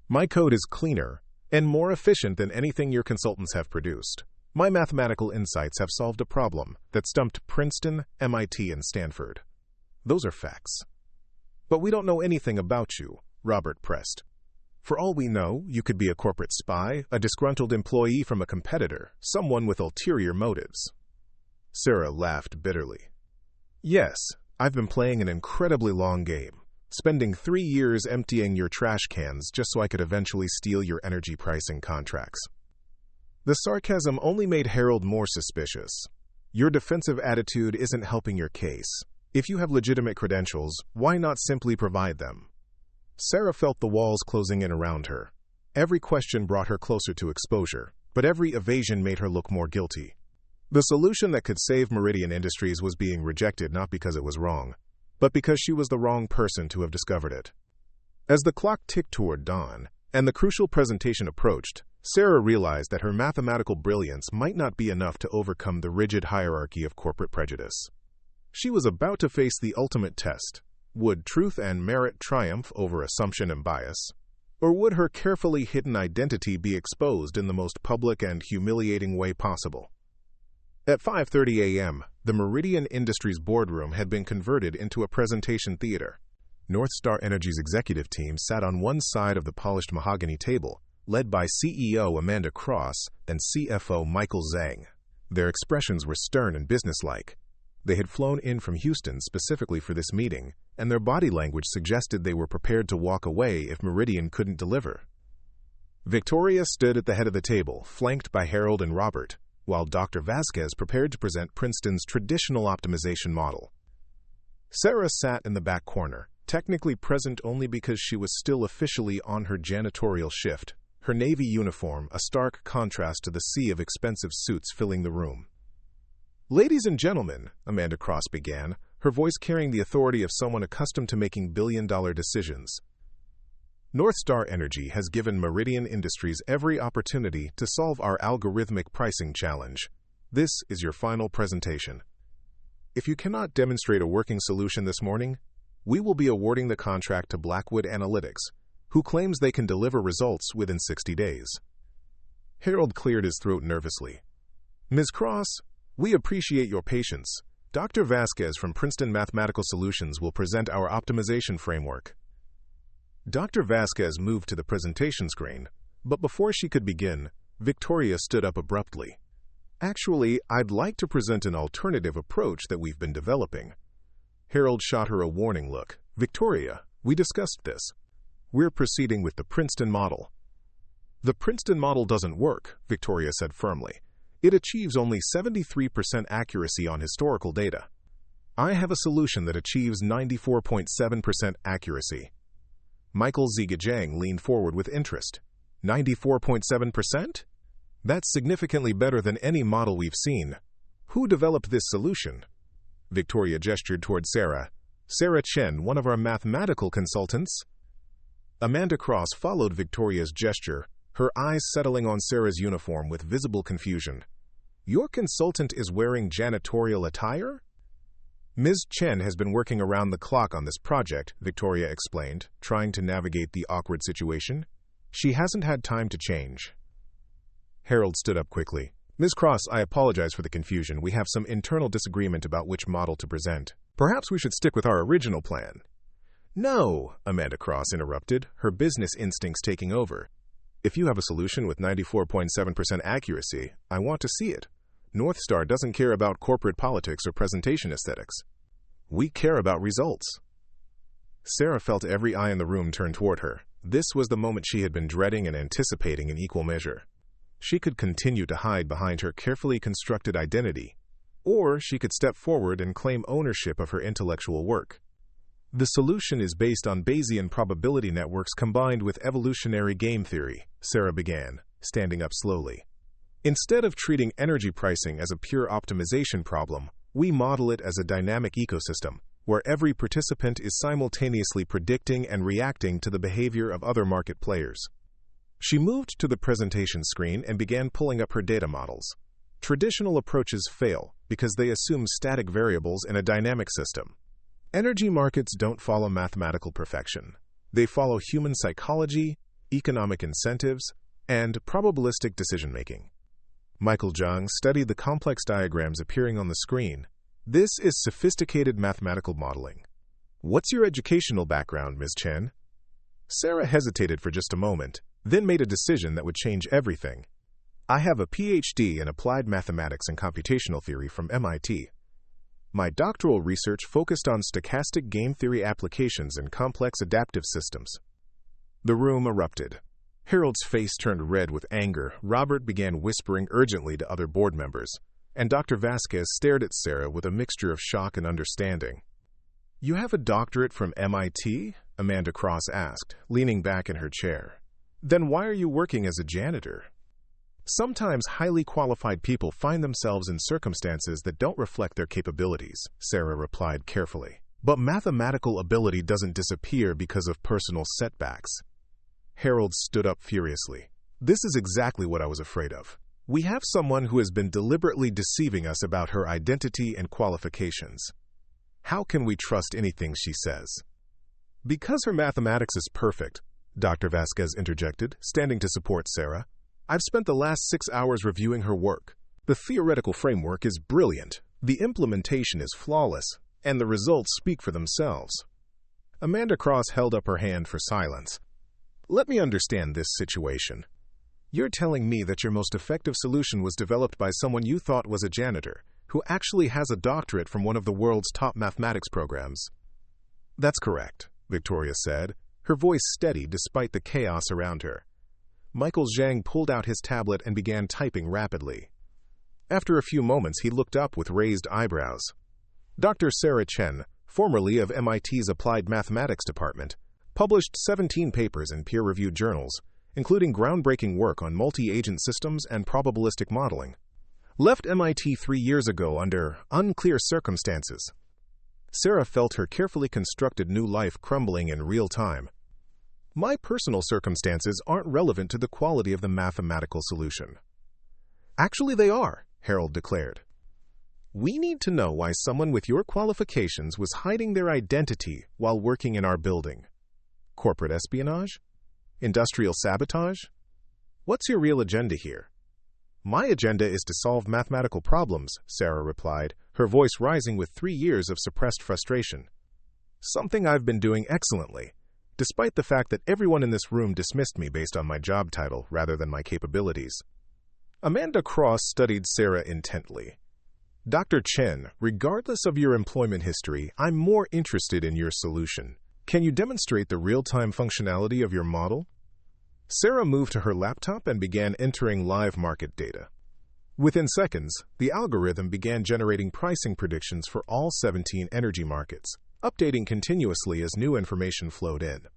My code is cleaner and more efficient than anything your consultants have produced. My mathematical insights have solved a problem that stumped Princeton, MIT, and Stanford. Those are facts." "But we don't know anything about you," Robert pressed. "For all we know, you could be a corporate spy, a disgruntled employee from a competitor, someone with ulterior motives." Sarah laughed bitterly. "Yes, I've been playing an incredibly long game, spending 3 years emptying your trash cans just so I could eventually steal your energy pricing contracts." The sarcasm only made Harold more suspicious. Your defensive attitude isn't helping your case. If you have legitimate credentials, why not simply provide them? Sarah felt the walls closing in around her. Every question brought her closer to exposure, but every evasion made her look more guilty. The solution that could save Meridian Industries was being rejected not because it was wrong, but because she was the wrong person to have discovered it. As the clock ticked toward dawn, and the crucial presentation approached, Sarah realized that her mathematical brilliance might not be enough to overcome the rigid hierarchy of corporate prejudice. She was about to face the ultimate test. Would truth and merit triumph over assumption and bias? Or would her carefully hidden identity be exposed in the most public and humiliating way possible? At 5:30 a.m., the Meridian Industries boardroom had been converted into a presentation theater. Northstar Energy's executive team sat on one side of the polished mahogany table, led by CEO Amanda Cross and CFO Michael Zhang. Their expressions were stern and businesslike. They had flown in from Houston specifically for this meeting, and their body language suggested they were prepared to walk away if Meridian couldn't deliver. Victoria stood at the head of the table, flanked by Harold and Robert, while Dr. Vasquez prepared to present Princeton's traditional optimization model. Sarah sat in the back corner, technically present only because she was still officially on her janitorial shift, her navy uniform a stark contrast to the sea of expensive suits filling the room. "Ladies and gentlemen," Amanda Cross began, her voice carrying the authority of someone accustomed to making billion-dollar decisions. Northstar Energy has given Meridian Industries every opportunity to solve our algorithmic pricing challenge. This is your final presentation. If you cannot demonstrate a working solution this morning, we will be awarding the contract to Blackwood Analytics, who claims they can deliver results within 60 days. Harold cleared his throat nervously. "Ms. Cross, we appreciate your patience. Dr. Vasquez from Princeton Mathematical Solutions will present our optimization framework." Dr. Vasquez moved to the presentation screen, but before she could begin, Victoria stood up abruptly. "Actually, I'd like to present an alternative approach that we've been developing." Harold shot her a warning look. "Victoria, we discussed this. We're proceeding with the Princeton model." "The Princeton model doesn't work," Victoria said firmly. "It achieves only 73% accuracy on historical data. I have a solution that achieves 94.7% accuracy." Michael Zhang leaned forward with interest. 94.7%? That's significantly better than any model we've seen. Who developed this solution? Victoria gestured toward Sarah. "Sarah Chen, one of our mathematical consultants." Amanda Cross followed Victoria's gesture, her eyes settling on Sarah's uniform with visible confusion. "Your consultant is wearing janitorial attire?" "Ms. Chen has been working around the clock on this project," Victoria explained, trying to navigate the awkward situation. "She hasn't had time to change." Harold stood up quickly. "Ms. Cross, I apologize for the confusion. We have some internal disagreement about which model to present. Perhaps we should stick with our original plan." "No," Amanda Cross interrupted, her business instincts taking over. "If you have a solution with 94.7% accuracy, I want to see it. Northstar doesn't care about corporate politics or presentation aesthetics. We care about results." Sarah felt every eye in the room turn toward her. This was the moment she had been dreading and anticipating in equal measure. She could continue to hide behind her carefully constructed identity, or she could step forward and claim ownership of her intellectual work. "The solution is based on Bayesian probability networks combined with evolutionary game theory," Sarah began, standing up slowly. "Instead of treating energy pricing as a pure optimization problem, we model it as a dynamic ecosystem, where every participant is simultaneously predicting and reacting to the behavior of other market players." She moved to the presentation screen and began pulling up her data models. Traditional approaches fail because they assume static variables in a dynamic system. Energy markets don't follow mathematical perfection. They follow human psychology, economic incentives, and probabilistic decision-making. Michael Zhang studied the complex diagrams appearing on the screen. "This is sophisticated mathematical modeling." "What's your educational background, Ms. Chen?" Sarah hesitated for just a moment, then made a decision that would change everything. "I have a PhD in applied mathematics and computational theory from MIT. My doctoral research focused on stochastic game theory applications in complex adaptive systems." The room erupted. Harold's face turned red with anger. Robert began whispering urgently to other board members. and Dr. Vasquez stared at Sarah with a mixture of shock and understanding. "You have a doctorate from MIT?" Amanda Cross asked, leaning back in her chair. "Then why are you working as a janitor?" "Sometimes highly qualified people find themselves in circumstances that don't reflect their capabilities," Sarah replied carefully. "But mathematical ability doesn't disappear because of personal setbacks." Harold stood up furiously. "This is exactly what I was afraid of. We have someone who has been deliberately deceiving us about her identity and qualifications. How can we trust anything she says?" "Because her mathematics is perfect," Dr. Vasquez interjected, standing to support Sarah. "I've spent the last 6 hours reviewing her work. The theoretical framework is brilliant, the implementation is flawless, and the results speak for themselves." Amanda Cross held up her hand for silence. "Let me understand this situation. You're telling me that your most effective solution was developed by someone you thought was a janitor, who actually has a doctorate from one of the world's top mathematics programs." "That's correct," Victoria said, her voice steady despite the chaos around her. Michael Zhang pulled out his tablet and began typing rapidly. After a few moments, he looked up with raised eyebrows. Dr. Sarah Chen, formerly of MIT's Applied Mathematics Department, published 17 papers in peer-reviewed journals, including groundbreaking work on multi-agent systems and probabilistic modeling. Left MIT 3 years ago under unclear circumstances. Sarah felt her carefully constructed new life crumbling in real time. "My personal circumstances aren't relevant to the quality of the mathematical solution." "Actually, they are," Harold declared. "We need to know why someone with your qualifications was hiding their identity while working in our building. Corporate espionage? Industrial sabotage? What's your real agenda here?" "My agenda is to solve mathematical problems," Sarah replied, her voice rising with 3 years of suppressed frustration. "Something I've been doing excellently, despite the fact that everyone in this room dismissed me based on my job title rather than my capabilities." Amanda Cross studied Sarah intently. "Dr. Chen, regardless of your employment history, I'm more interested in your solution. Can you demonstrate the real-time functionality of your model?" Sarah moved to her laptop and began entering live market data. Within seconds, the algorithm began generating pricing predictions for all 17 energy markets, updating continuously as new information flowed in.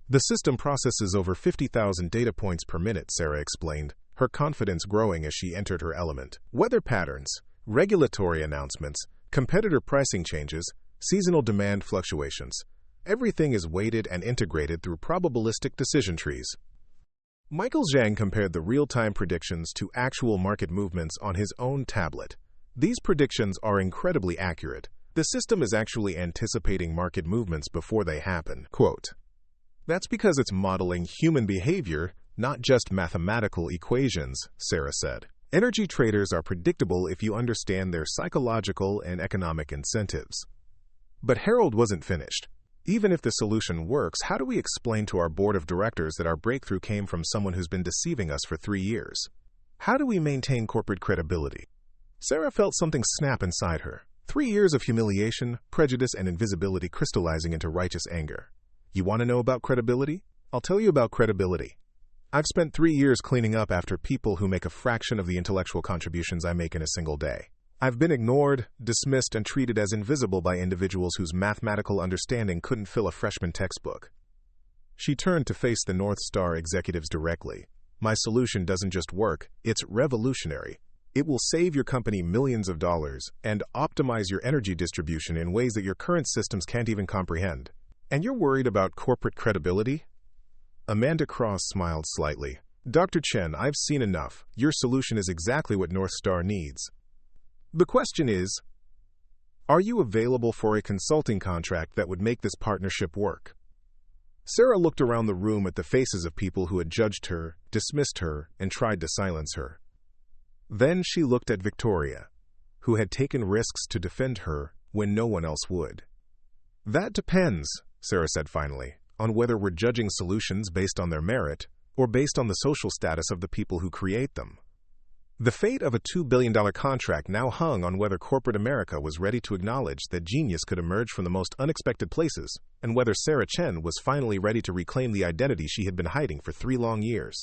"The system processes over 50,000 data points per minute," Sarah explained, her confidence growing as she entered her element. "Weather patterns, regulatory announcements, competitor pricing changes, seasonal demand fluctuations. Everything is weighted and integrated through probabilistic decision trees." Michael Zhang compared the real-time predictions to actual market movements on his own tablet. "These predictions are incredibly accurate. The system is actually anticipating market movements before they happen." Quote, "That's because it's modeling human behavior, not just mathematical equations," Sarah said. "Energy traders are predictable if you understand their psychological and economic incentives." But Harold wasn't finished. "Even if the solution works, how do we explain to our board of directors that our breakthrough came from someone who's been deceiving us for 3 years? How do we maintain corporate credibility?" Sarah felt something snap inside her. 3 years of humiliation, prejudice, and invisibility crystallizing into righteous anger. "You want to know about credibility? I'll tell you about credibility. I've spent 3 years cleaning up after people who make a fraction of the intellectual contributions I make in a single day. I've been ignored, dismissed, and treated as invisible by individuals whose mathematical understanding couldn't fill a freshman textbook." She turned to face the North Star executives directly. "My solution doesn't just work, it's revolutionary. It will save your company millions of dollars and optimize your energy distribution in ways that your current systems can't even comprehend. And you're worried about corporate credibility?" Amanda Cross smiled slightly. "Dr. Chen, I've seen enough. Your solution is exactly what North Star needs. The question is, are you available for a consulting contract that would make this partnership work?" Sarah looked around the room at the faces of people who had judged her, dismissed her, and tried to silence her. Then she looked at Victoria, who had taken risks to defend her when no one else would. "That depends," Sarah said finally, "on whether we're judging solutions based on their merit or based on the social status of the people who create them." The fate of a $2 billion contract now hung on whether corporate America was ready to acknowledge that genius could emerge from the most unexpected places, and whether Sarah Chen was finally ready to reclaim the identity she had been hiding for 3 long years.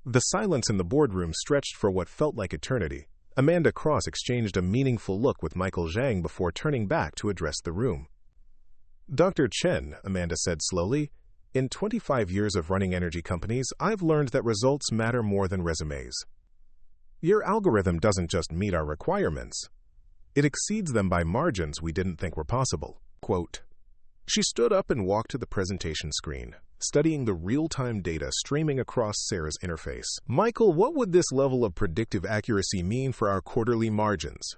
The silence in the boardroom stretched for what felt like eternity. Amanda Cross exchanged a meaningful look with Michael Zhang before turning back to address the room. Dr. Chen, Amanda said slowly, in 25 years of running energy companies, I've learned that results matter more than resumes. Your algorithm doesn't just meet our requirements. It exceeds them by margins we didn't think were possible. Quote. She stood up and walked to the presentation screen, studying the real-time data streaming across Sarah's interface. Michael, what would this level of predictive accuracy mean for our quarterly margins?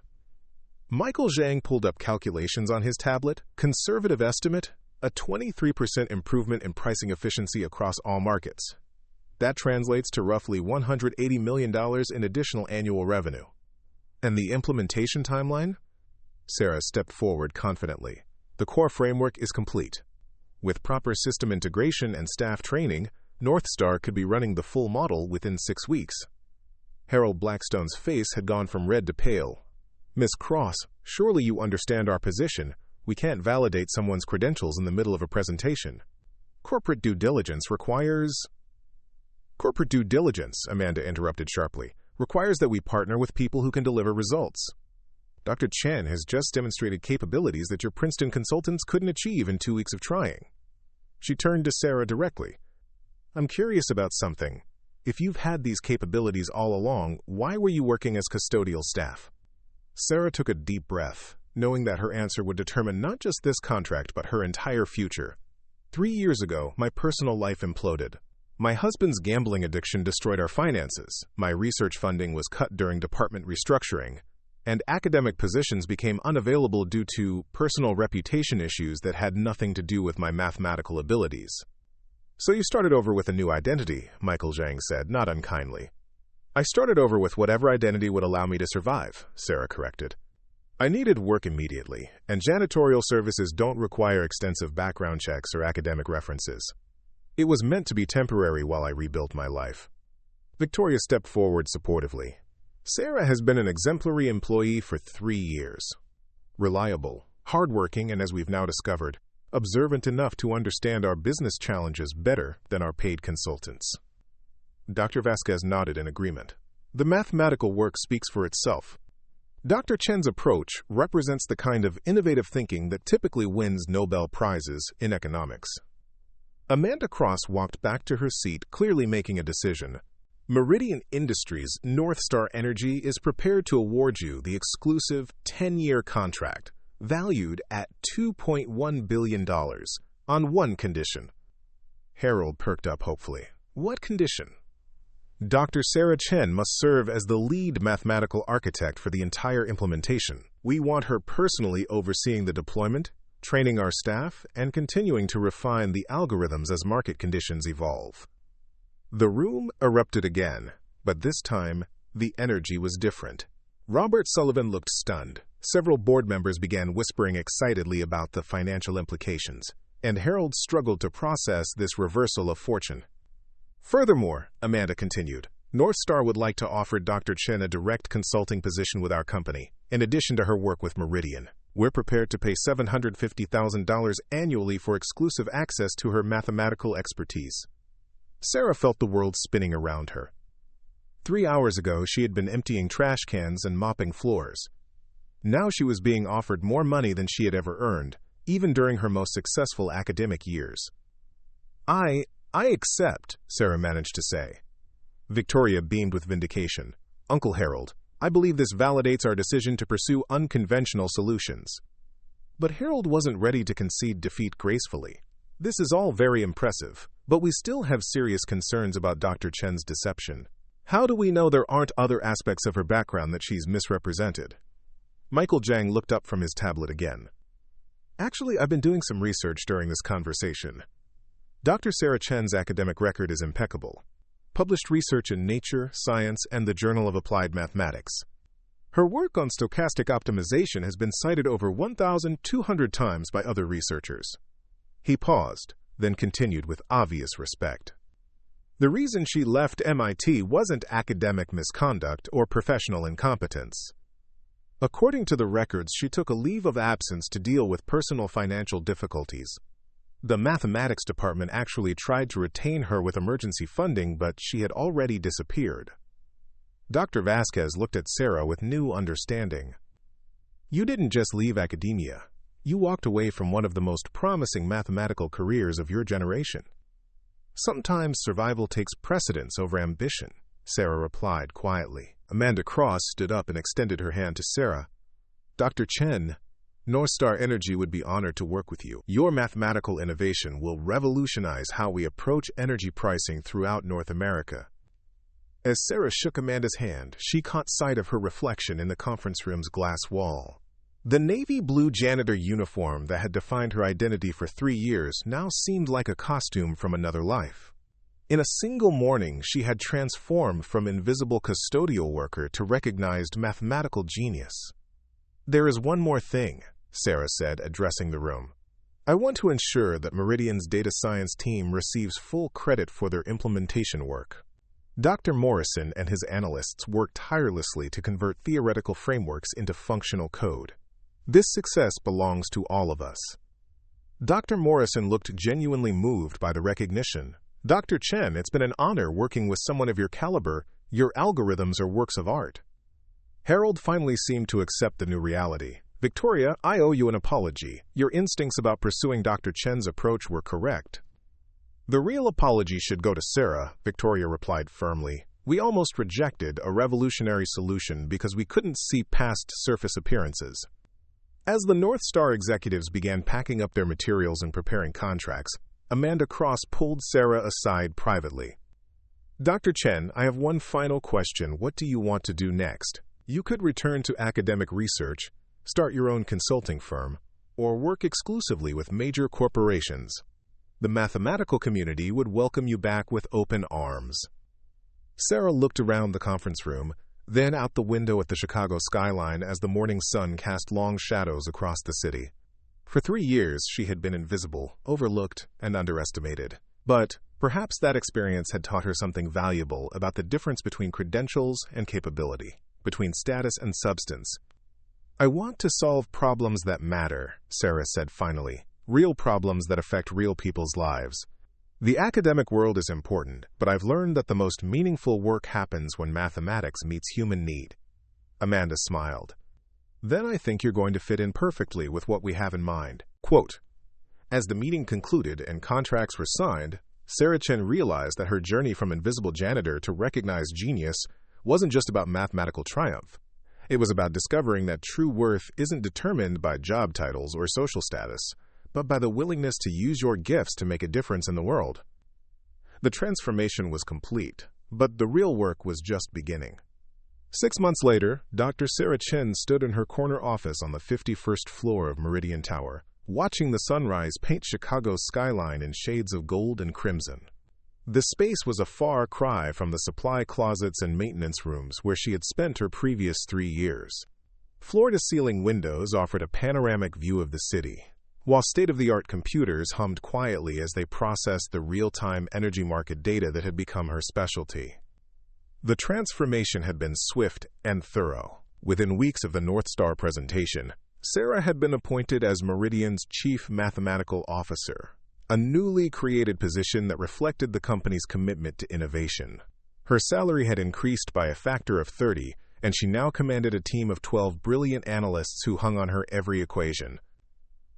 Michael Zhang pulled up calculations on his tablet. Conservative estimate, a 23% improvement in pricing efficiency across all markets. That translates to roughly $180 million in additional annual revenue. And the implementation timeline? Sarah stepped forward confidently. The core framework is complete. With proper system integration and staff training, Northstar could be running the full model within 6 weeks. Harold Blackstone's face had gone from red to pale. Miss Cross, surely you understand our position. We can't validate someone's credentials in the middle of a presentation. Corporate due diligence requires... Corporate due diligence, Amanda interrupted sharply, requires that we partner with people who can deliver results. Dr. Chen has just demonstrated capabilities that your Princeton consultants couldn't achieve in 2 weeks of trying. She turned to Sarah directly. I'm curious about something. If you've had these capabilities all along, why were you working as custodial staff? Sarah took a deep breath, knowing that her answer would determine not just this contract but her entire future. 3 years ago, my personal life imploded. My husband's gambling addiction destroyed our finances. My research funding was cut during department restructuring, and academic positions became unavailable due to personal reputation issues that had nothing to do with my mathematical abilities. So you started over with a new identity, Michael Zhang said, not unkindly. I started over with whatever identity would allow me to survive, Sarah corrected. I needed work immediately, and janitorial services don't require extensive background checks or academic references. It was meant to be temporary while I rebuilt my life. Victoria stepped forward supportively. Sarah has been an exemplary employee for 3 years. Reliable, hardworking, and as we've now discovered, observant enough to understand our business challenges better than our paid consultants. Dr. Vasquez nodded in agreement. The mathematical work speaks for itself. Dr. Chen's approach represents the kind of innovative thinking that typically wins Nobel Prizes in economics. Amanda Cross walked back to her seat, clearly making a decision. Meridian Industries Northstar Energy is prepared to award you the exclusive 10-year contract, valued at $2.1 billion, on one condition. Harold perked up hopefully. What condition? Dr. Sarah Chen must serve as the lead mathematical architect for the entire implementation. We want her personally overseeing the deployment, training our staff, and continuing to refine the algorithms as market conditions evolve. The room erupted again, but this time, the energy was different. Robert Sullivan looked stunned. Several board members began whispering excitedly about the financial implications, and Harold struggled to process this reversal of fortune. Furthermore, Amanda continued, Northstar would like to offer Dr. Chen a direct consulting position with our company, in addition to her work with Meridian. We're prepared to pay $750,000 annually for exclusive access to her mathematical expertise. Sarah felt the world spinning around her. 3 hours ago, she had been emptying trash cans and mopping floors. Now she was being offered more money than she had ever earned, even during her most successful academic years. I accept, Sarah managed to say. Victoria beamed with vindication. Uncle Harold, I believe this validates our decision to pursue unconventional solutions. But Harold wasn't ready to concede defeat gracefully. This is all very impressive, but we still have serious concerns about Dr. Chen's deception. How do we know there aren't other aspects of her background that she's misrepresented? Michael Zhang looked up from his tablet again. Actually, I've been doing some research during this conversation. Dr. Sarah Chen's academic record is impeccable. Published research in Nature, Science, and the Journal of Applied Mathematics. Her work on stochastic optimization has been cited over 1,200 times by other researchers. He paused, then continued with obvious respect. The reason she left MIT wasn't academic misconduct or professional incompetence. According to the records, she took a leave of absence to deal with personal financial difficulties. The mathematics department actually tried to retain her with emergency funding, but she had already disappeared. Dr. Vasquez looked at Sarah with new understanding. You didn't just leave academia. You walked away from one of the most promising mathematical careers of your generation. Sometimes survival takes precedence over ambition, Sarah replied quietly. Amanda Cross stood up and extended her hand to Sarah. Dr. Chen, North Star Energy would be honored to work with you. Your mathematical innovation will revolutionize how we approach energy pricing throughout North America. As Sarah shook Amanda's hand, she caught sight of her reflection in the conference room's glass wall. The navy blue janitor uniform that had defined her identity for 3 years now seemed like a costume from another life. In a single morning, she had transformed from invisible custodial worker to recognized mathematical genius. There is one more thing, Sarah said, addressing the room. I want to ensure that Meridian's data science team receives full credit for their implementation work. Dr. Morrison and his analysts worked tirelessly to convert theoretical frameworks into functional code. This success belongs to all of us. Dr. Morrison looked genuinely moved by the recognition. Dr. Chen, it's been an honor working with someone of your caliber. Your algorithms are works of art. Harold finally seemed to accept the new reality. Victoria, I owe you an apology. Your instincts about pursuing Dr. Chen's approach were correct. The real apology should go to Sarah, Victoria replied firmly. We almost rejected a revolutionary solution because we couldn't see past surface appearances. As the North Star executives began packing up their materials and preparing contracts, Amanda Cross pulled Sarah aside privately. Dr. Chen, I have one final question. What do you want to do next? You could return to academic research, start your own consulting firm, or work exclusively with major corporations. The mathematical community would welcome you back with open arms. Sarah looked around the conference room, then out the window at the Chicago skyline as the morning sun cast long shadows across the city. For 3 years, she had been invisible, overlooked, and underestimated. But perhaps that experience had taught her something valuable about the difference between credentials and capability, between status and substance. I want to solve problems that matter, Sarah said finally, real problems that affect real people's lives. The academic world is important, but I've learned that the most meaningful work happens when mathematics meets human need. Amanda smiled. Then I think you're going to fit in perfectly with what we have in mind. Quote, as the meeting concluded and contracts were signed, Sarah Chen realized that her journey from invisible janitor to recognized genius wasn't just about mathematical triumph. It was about discovering that true worth isn't determined by job titles or social status, but by the willingness to use your gifts to make a difference in the world. The transformation was complete, but the real work was just beginning. 6 months later, Dr. Sarah Chen stood in her corner office on the 51st floor of Meridian Tower, watching the sunrise paint Chicago's skyline in shades of gold and crimson. The space was a far cry from the supply closets and maintenance rooms where she had spent her previous 3 years. Floor-to-ceiling windows offered a panoramic view of the city, while state-of-the-art computers hummed quietly as they processed the real-time energy market data that had become her specialty. The transformation had been swift and thorough. Within weeks of the North Star presentation, Sarah had been appointed as Meridian's Chief Mathematical Officer, a newly created position that reflected the company's commitment to innovation. Her salary had increased by a factor of 30, and she now commanded a team of 12 brilliant analysts who hung on her every equation.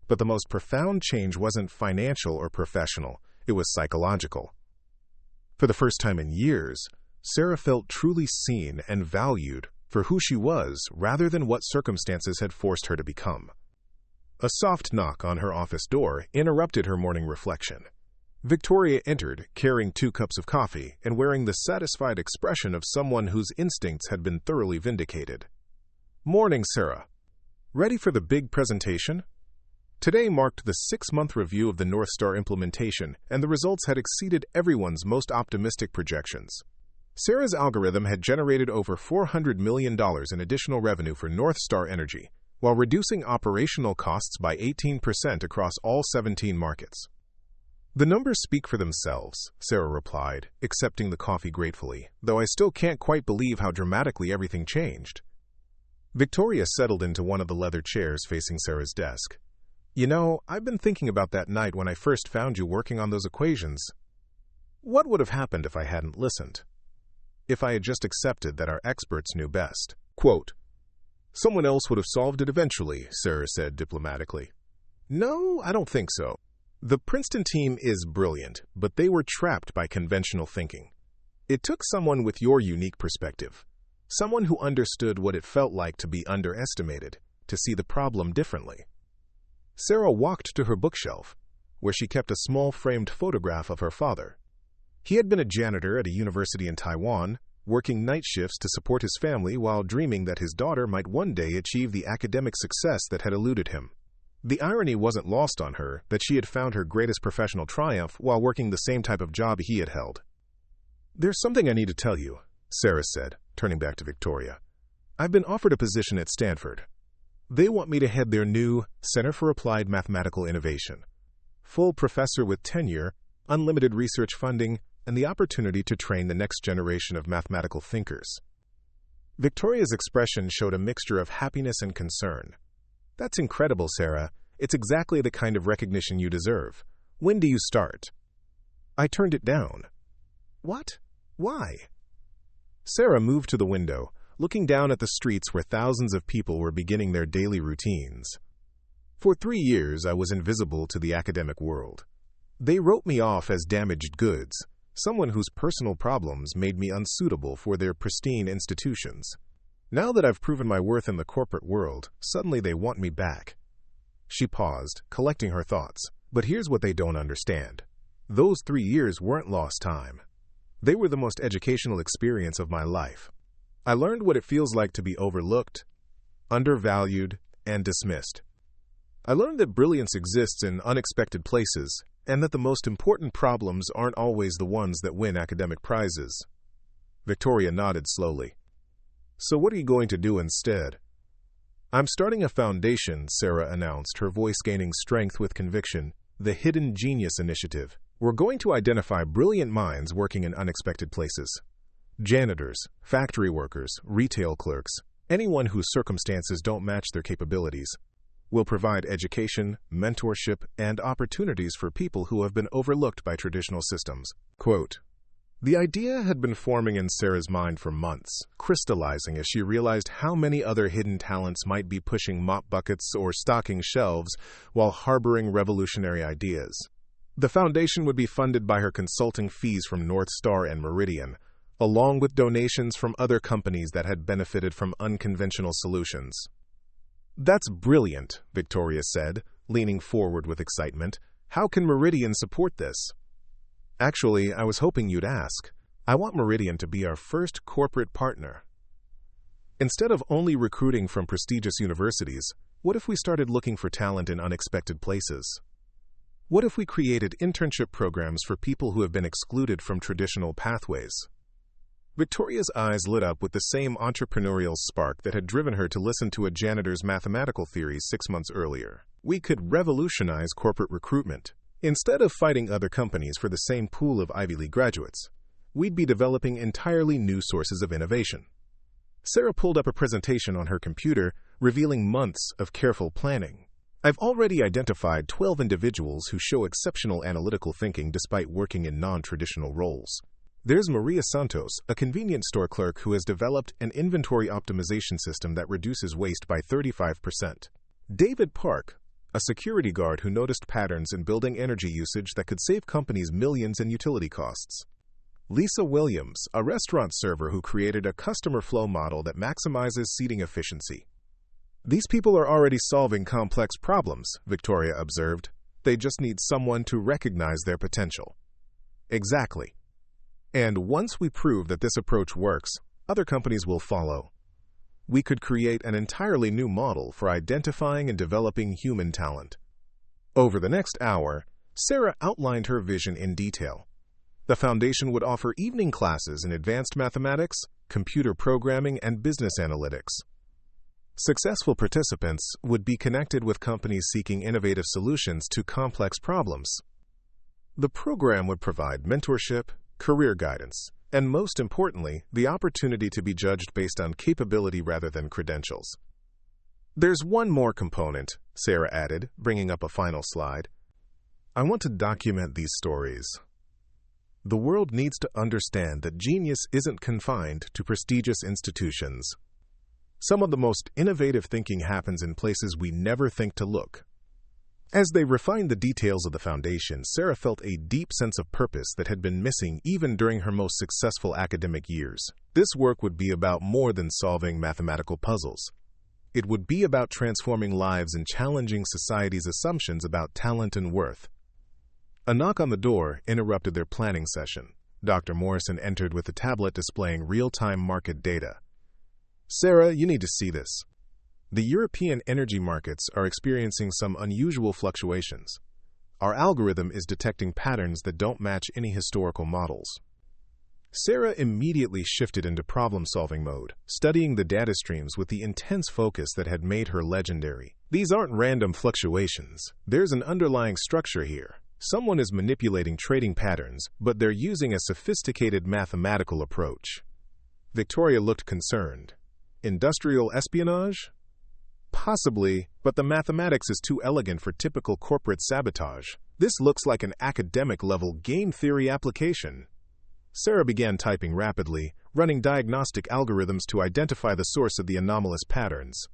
But the most profound change wasn't financial or professional, it was psychological. For the first time in years, Sarah felt truly seen and valued for who she was rather than what circumstances had forced her to become. A soft knock on her office door interrupted her morning reflection. Victoria entered, carrying 2 cups of coffee and wearing the satisfied expression of someone whose instincts had been thoroughly vindicated. Morning, Sarah. Ready for the big presentation? Today marked the 6-month review of the North Star implementation, and the results had exceeded everyone's most optimistic projections. Sarah's algorithm had generated over $400 million in additional revenue for North Star Energy, while reducing operational costs by 18% across all 17 markets. The numbers speak for themselves, Sarah replied, accepting the coffee gratefully, though I still can't quite believe how dramatically everything changed. Victoria settled into one of the leather chairs facing Sarah's desk. You know, I've been thinking about that night when I first found you working on those equations. What would have happened if I hadn't listened? if I had just accepted that our experts knew best. Quote, "Someone else would have solved it eventually," Sarah said diplomatically. "No, I don't think so. The Princeton team is brilliant, but they were trapped by conventional thinking. It took someone with your unique perspective, someone who understood what it felt like to be underestimated, to see the problem differently." Sarah walked to her bookshelf, where she kept a small framed photograph of her father. He had been a janitor at a university in Taiwan, working night shifts to support his family while dreaming that his daughter might one day achieve the academic success that had eluded him. The irony wasn't lost on her that she had found her greatest professional triumph while working the same type of job he had held. "There's something I need to tell you," Sarah said, turning back to Victoria. "I've been offered a position at Stanford. They want me to head their new Center for Applied Mathematical Innovation. Full professor with tenure, unlimited research funding, and the opportunity to train the next generation of mathematical thinkers." Victoria's expression showed a mixture of happiness and concern. "That's incredible, Sarah. It's exactly the kind of recognition you deserve. When do you start?" "I turned it down." "What? Why?" Sarah moved to the window, looking down at the streets where thousands of people were beginning their daily routines. "For 3 years, I was invisible to the academic world. They wrote me off as damaged goods, someone whose personal problems made me unsuitable for their pristine institutions. Now that I've proven my worth in the corporate world, suddenly they want me back." She paused, collecting her thoughts. "But here's what they don't understand. Those 3 years weren't lost time. They were the most educational experience of my life. I learned what it feels like to be overlooked, undervalued, and dismissed. I learned that brilliance exists in unexpected places, and that the most important problems aren't always the ones that win academic prizes." Victoria nodded slowly. "So what are you going to do instead?" "I'm starting a foundation," Sarah announced, her voice gaining strength with conviction. "The Hidden Genius Initiative. We're going to identify brilliant minds working in unexpected places. Janitors, factory workers, retail clerks, anyone whose circumstances don't match their capabilities. We'll provide education, mentorship, and opportunities for people who have been overlooked by traditional systems." Quote, the idea had been forming in Sarah's mind for months, crystallizing as she realized how many other hidden talents might be pushing mop buckets or stocking shelves while harboring revolutionary ideas. The foundation would be funded by her consulting fees from North Star and Meridian, along with donations from other companies that had benefited from unconventional solutions. "That's brilliant," Victoria said, leaning forward with excitement. "How can Meridian support this?" "Actually, I was hoping you'd ask. I want Meridian to be our first corporate partner. Instead of only recruiting from prestigious universities, what if we started looking for talent in unexpected places? What if we created internship programs for people who have been excluded from traditional pathways?" Victoria's eyes lit up with the same entrepreneurial spark that had driven her to listen to a janitor's mathematical theories 6 months earlier. "We could revolutionize corporate recruitment. Instead of fighting other companies for the same pool of Ivy League graduates, we'd be developing entirely new sources of innovation." Sarah pulled up a presentation on her computer, revealing months of careful planning. "I've already identified 12 individuals who show exceptional analytical thinking despite working in non-traditional roles. There's Maria Santos, a convenience store clerk who has developed an inventory optimization system that reduces waste by 35%. David Park, a security guard who noticed patterns in building energy usage that could save companies millions in utility costs. Lisa Williams, a restaurant server who created a customer flow model that maximizes seating efficiency." "These people are already solving complex problems," Victoria observed. "They just need someone to recognize their potential." "Exactly. And once we prove that this approach works, other companies will follow. We could create an entirely new model for identifying and developing human talent." Over the next hour, Sarah outlined her vision in detail. The foundation would offer evening classes in advanced mathematics, computer programming, and business analytics. Successful participants would be connected with companies seeking innovative solutions to complex problems. The program would provide mentorship, career guidance, and most importantly, the opportunity to be judged based on capability rather than credentials. "There's one more component," Sarah added, bringing up a final slide. "I want to document these stories. The world needs to understand that genius isn't confined to prestigious institutions. Some of the most innovative thinking happens in places we never think to look. As they refined the details of the foundation, Sarah felt a deep sense of purpose that had been missing even during her most successful academic years. This work would be about more than solving mathematical puzzles. It would be about transforming lives and challenging society's assumptions about talent and worth. A knock on the door interrupted their planning session. Dr. Morrison entered with a tablet displaying real-time market data. "Sarah, you need to see this. The European energy markets are experiencing some unusual fluctuations. Our algorithm is detecting patterns that don't match any historical models." Sarah immediately shifted into problem-solving mode, studying the data streams with the intense focus that had made her legendary. These aren't random fluctuations. There's an underlying structure here. Someone is manipulating trading patterns, but they're using a sophisticated mathematical approach. Victoria looked concerned. Industrial espionage? Possibly, but the mathematics is too elegant for typical corporate sabotage. This looks like an academic-level game theory application. Sarah began typing rapidly, running diagnostic algorithms to identify the source of the anomalous patterns.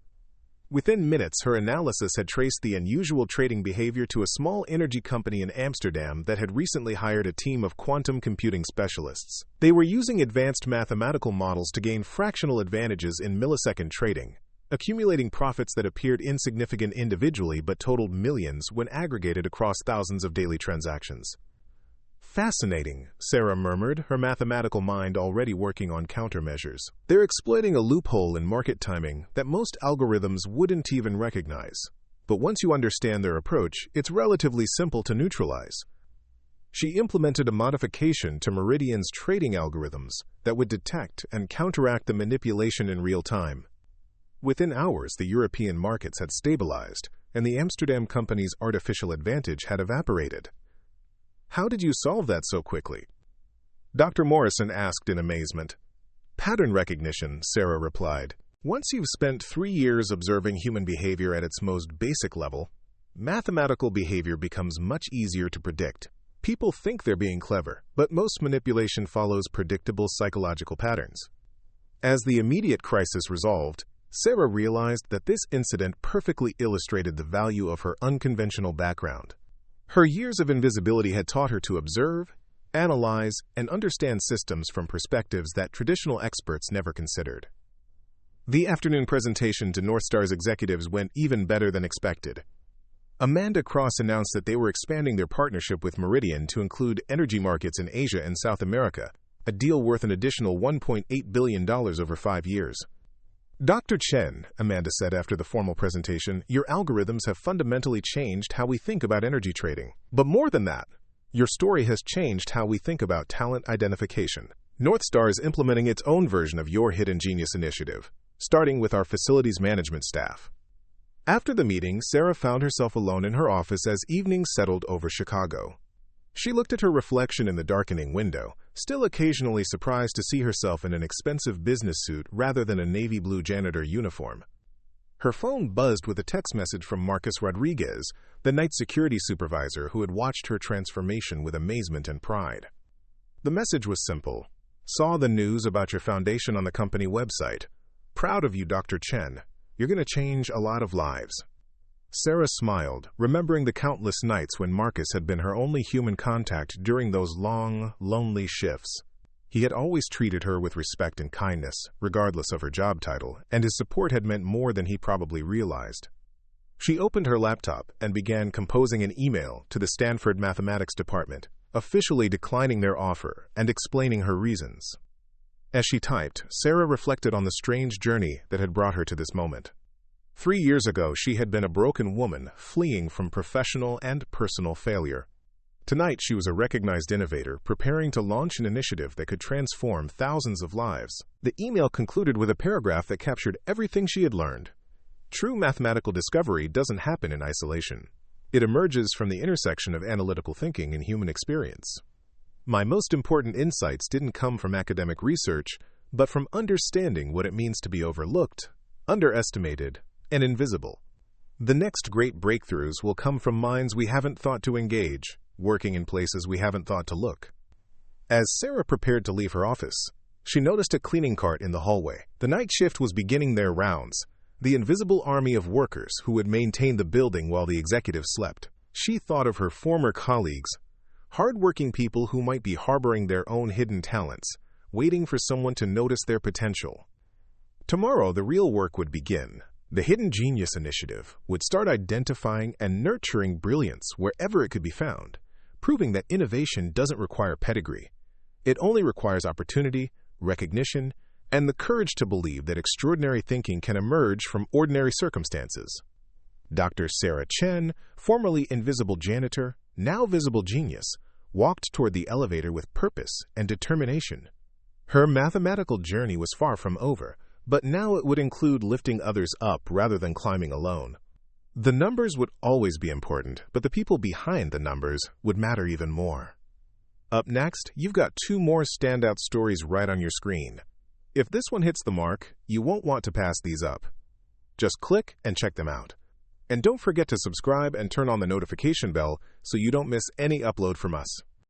Within minutes, her analysis had traced the unusual trading behavior to a small energy company in Amsterdam that had recently hired a team of quantum computing specialists. They were using advanced mathematical models to gain fractional advantages in millisecond trading, accumulating profits that appeared insignificant individually but totaled millions when aggregated across thousands of daily transactions. "Fascinating," Sarah murmured, her mathematical mind already working on countermeasures. "They're exploiting a loophole in market timing that most algorithms wouldn't even recognize. But once you understand their approach, it's relatively simple to neutralize." She implemented a modification to Meridian's trading algorithms that would detect and counteract the manipulation in real time. Within hours, the European markets had stabilized, and the Amsterdam company's artificial advantage had evaporated. "How did you solve that so quickly?" Dr. Morrison asked in amazement. "Pattern recognition," Sarah replied. "Once you've spent 3 years observing human behavior at its most basic level, mathematical behavior becomes much easier to predict. People think they're being clever, but most manipulation follows predictable psychological patterns." As the immediate crisis resolved, Sarah realized that this incident perfectly illustrated the value of her unconventional background. Her years of invisibility had taught her to observe, analyze, and understand systems from perspectives that traditional experts never considered. The afternoon presentation to Northstar's executives went even better than expected. Amanda Cross announced that they were expanding their partnership with Meridian to include energy markets in Asia and South America, a deal worth an additional $1.8 billion over 5 years. "Dr. Chen," Amanda said after the formal presentation, "your algorithms have fundamentally changed how we think about energy trading. But more than that, your story has changed how we think about talent identification. Northstar is implementing its own version of your Hidden Genius initiative, starting with our facilities management staff." After the meeting, Sarah found herself alone in her office as evening settled over Chicago. She looked at her reflection in the darkening window, still occasionally surprised to see herself in an expensive business suit rather than a navy blue janitor uniform. Her phone buzzed with a text message from Marcus Rodriguez, the night security supervisor who had watched her transformation with amazement and pride. The message was simple. "Saw the news about your foundation on the company website. Proud of you, Dr. Chen. You're going to change a lot of lives." Sarah smiled, remembering the countless nights when Marcus had been her only human contact during those long, lonely shifts. He had always treated her with respect and kindness, regardless of her job title, and his support had meant more than he probably realized. She opened her laptop and began composing an email to the Stanford Mathematics Department, officially declining their offer and explaining her reasons. As she typed, Sarah reflected on the strange journey that had brought her to this moment. 3 years ago, she had been a broken woman fleeing from professional and personal failure. Tonight, she was a recognized innovator, preparing to launch an initiative that could transform thousands of lives. The email concluded with a paragraph that captured everything she had learned. True mathematical discovery doesn't happen in isolation. It emerges from the intersection of analytical thinking and human experience. My most important insights didn't come from academic research, but from understanding what it means to be overlooked, underestimated, and invisible. The next great breakthroughs will come from minds we haven't thought to engage, working in places we haven't thought to look. As Sarah prepared to leave her office, she noticed a cleaning cart in the hallway. The night shift was beginning their rounds, the invisible army of workers who would maintain the building while the executive slept. She thought of her former colleagues, hard-working people who might be harboring their own hidden talents, waiting for someone to notice their potential. Tomorrow, the real work would begin. The Hidden Genius Initiative would start identifying and nurturing brilliance wherever it could be found, proving that innovation doesn't require pedigree. It only requires opportunity, recognition, and the courage to believe that extraordinary thinking can emerge from ordinary circumstances. Dr. Sarah Chen, formerly invisible janitor, now visible genius, walked toward the elevator with purpose and determination. Her mathematical journey was far from over, but now it would include lifting others up rather than climbing alone. The numbers would always be important, but the people behind the numbers would matter even more. Up next, you've got 2 more standout stories right on your screen. If this one hits the mark, you won't want to pass these up. Just click and check them out. And don't forget to subscribe and turn on the notification bell so you don't miss any upload from us.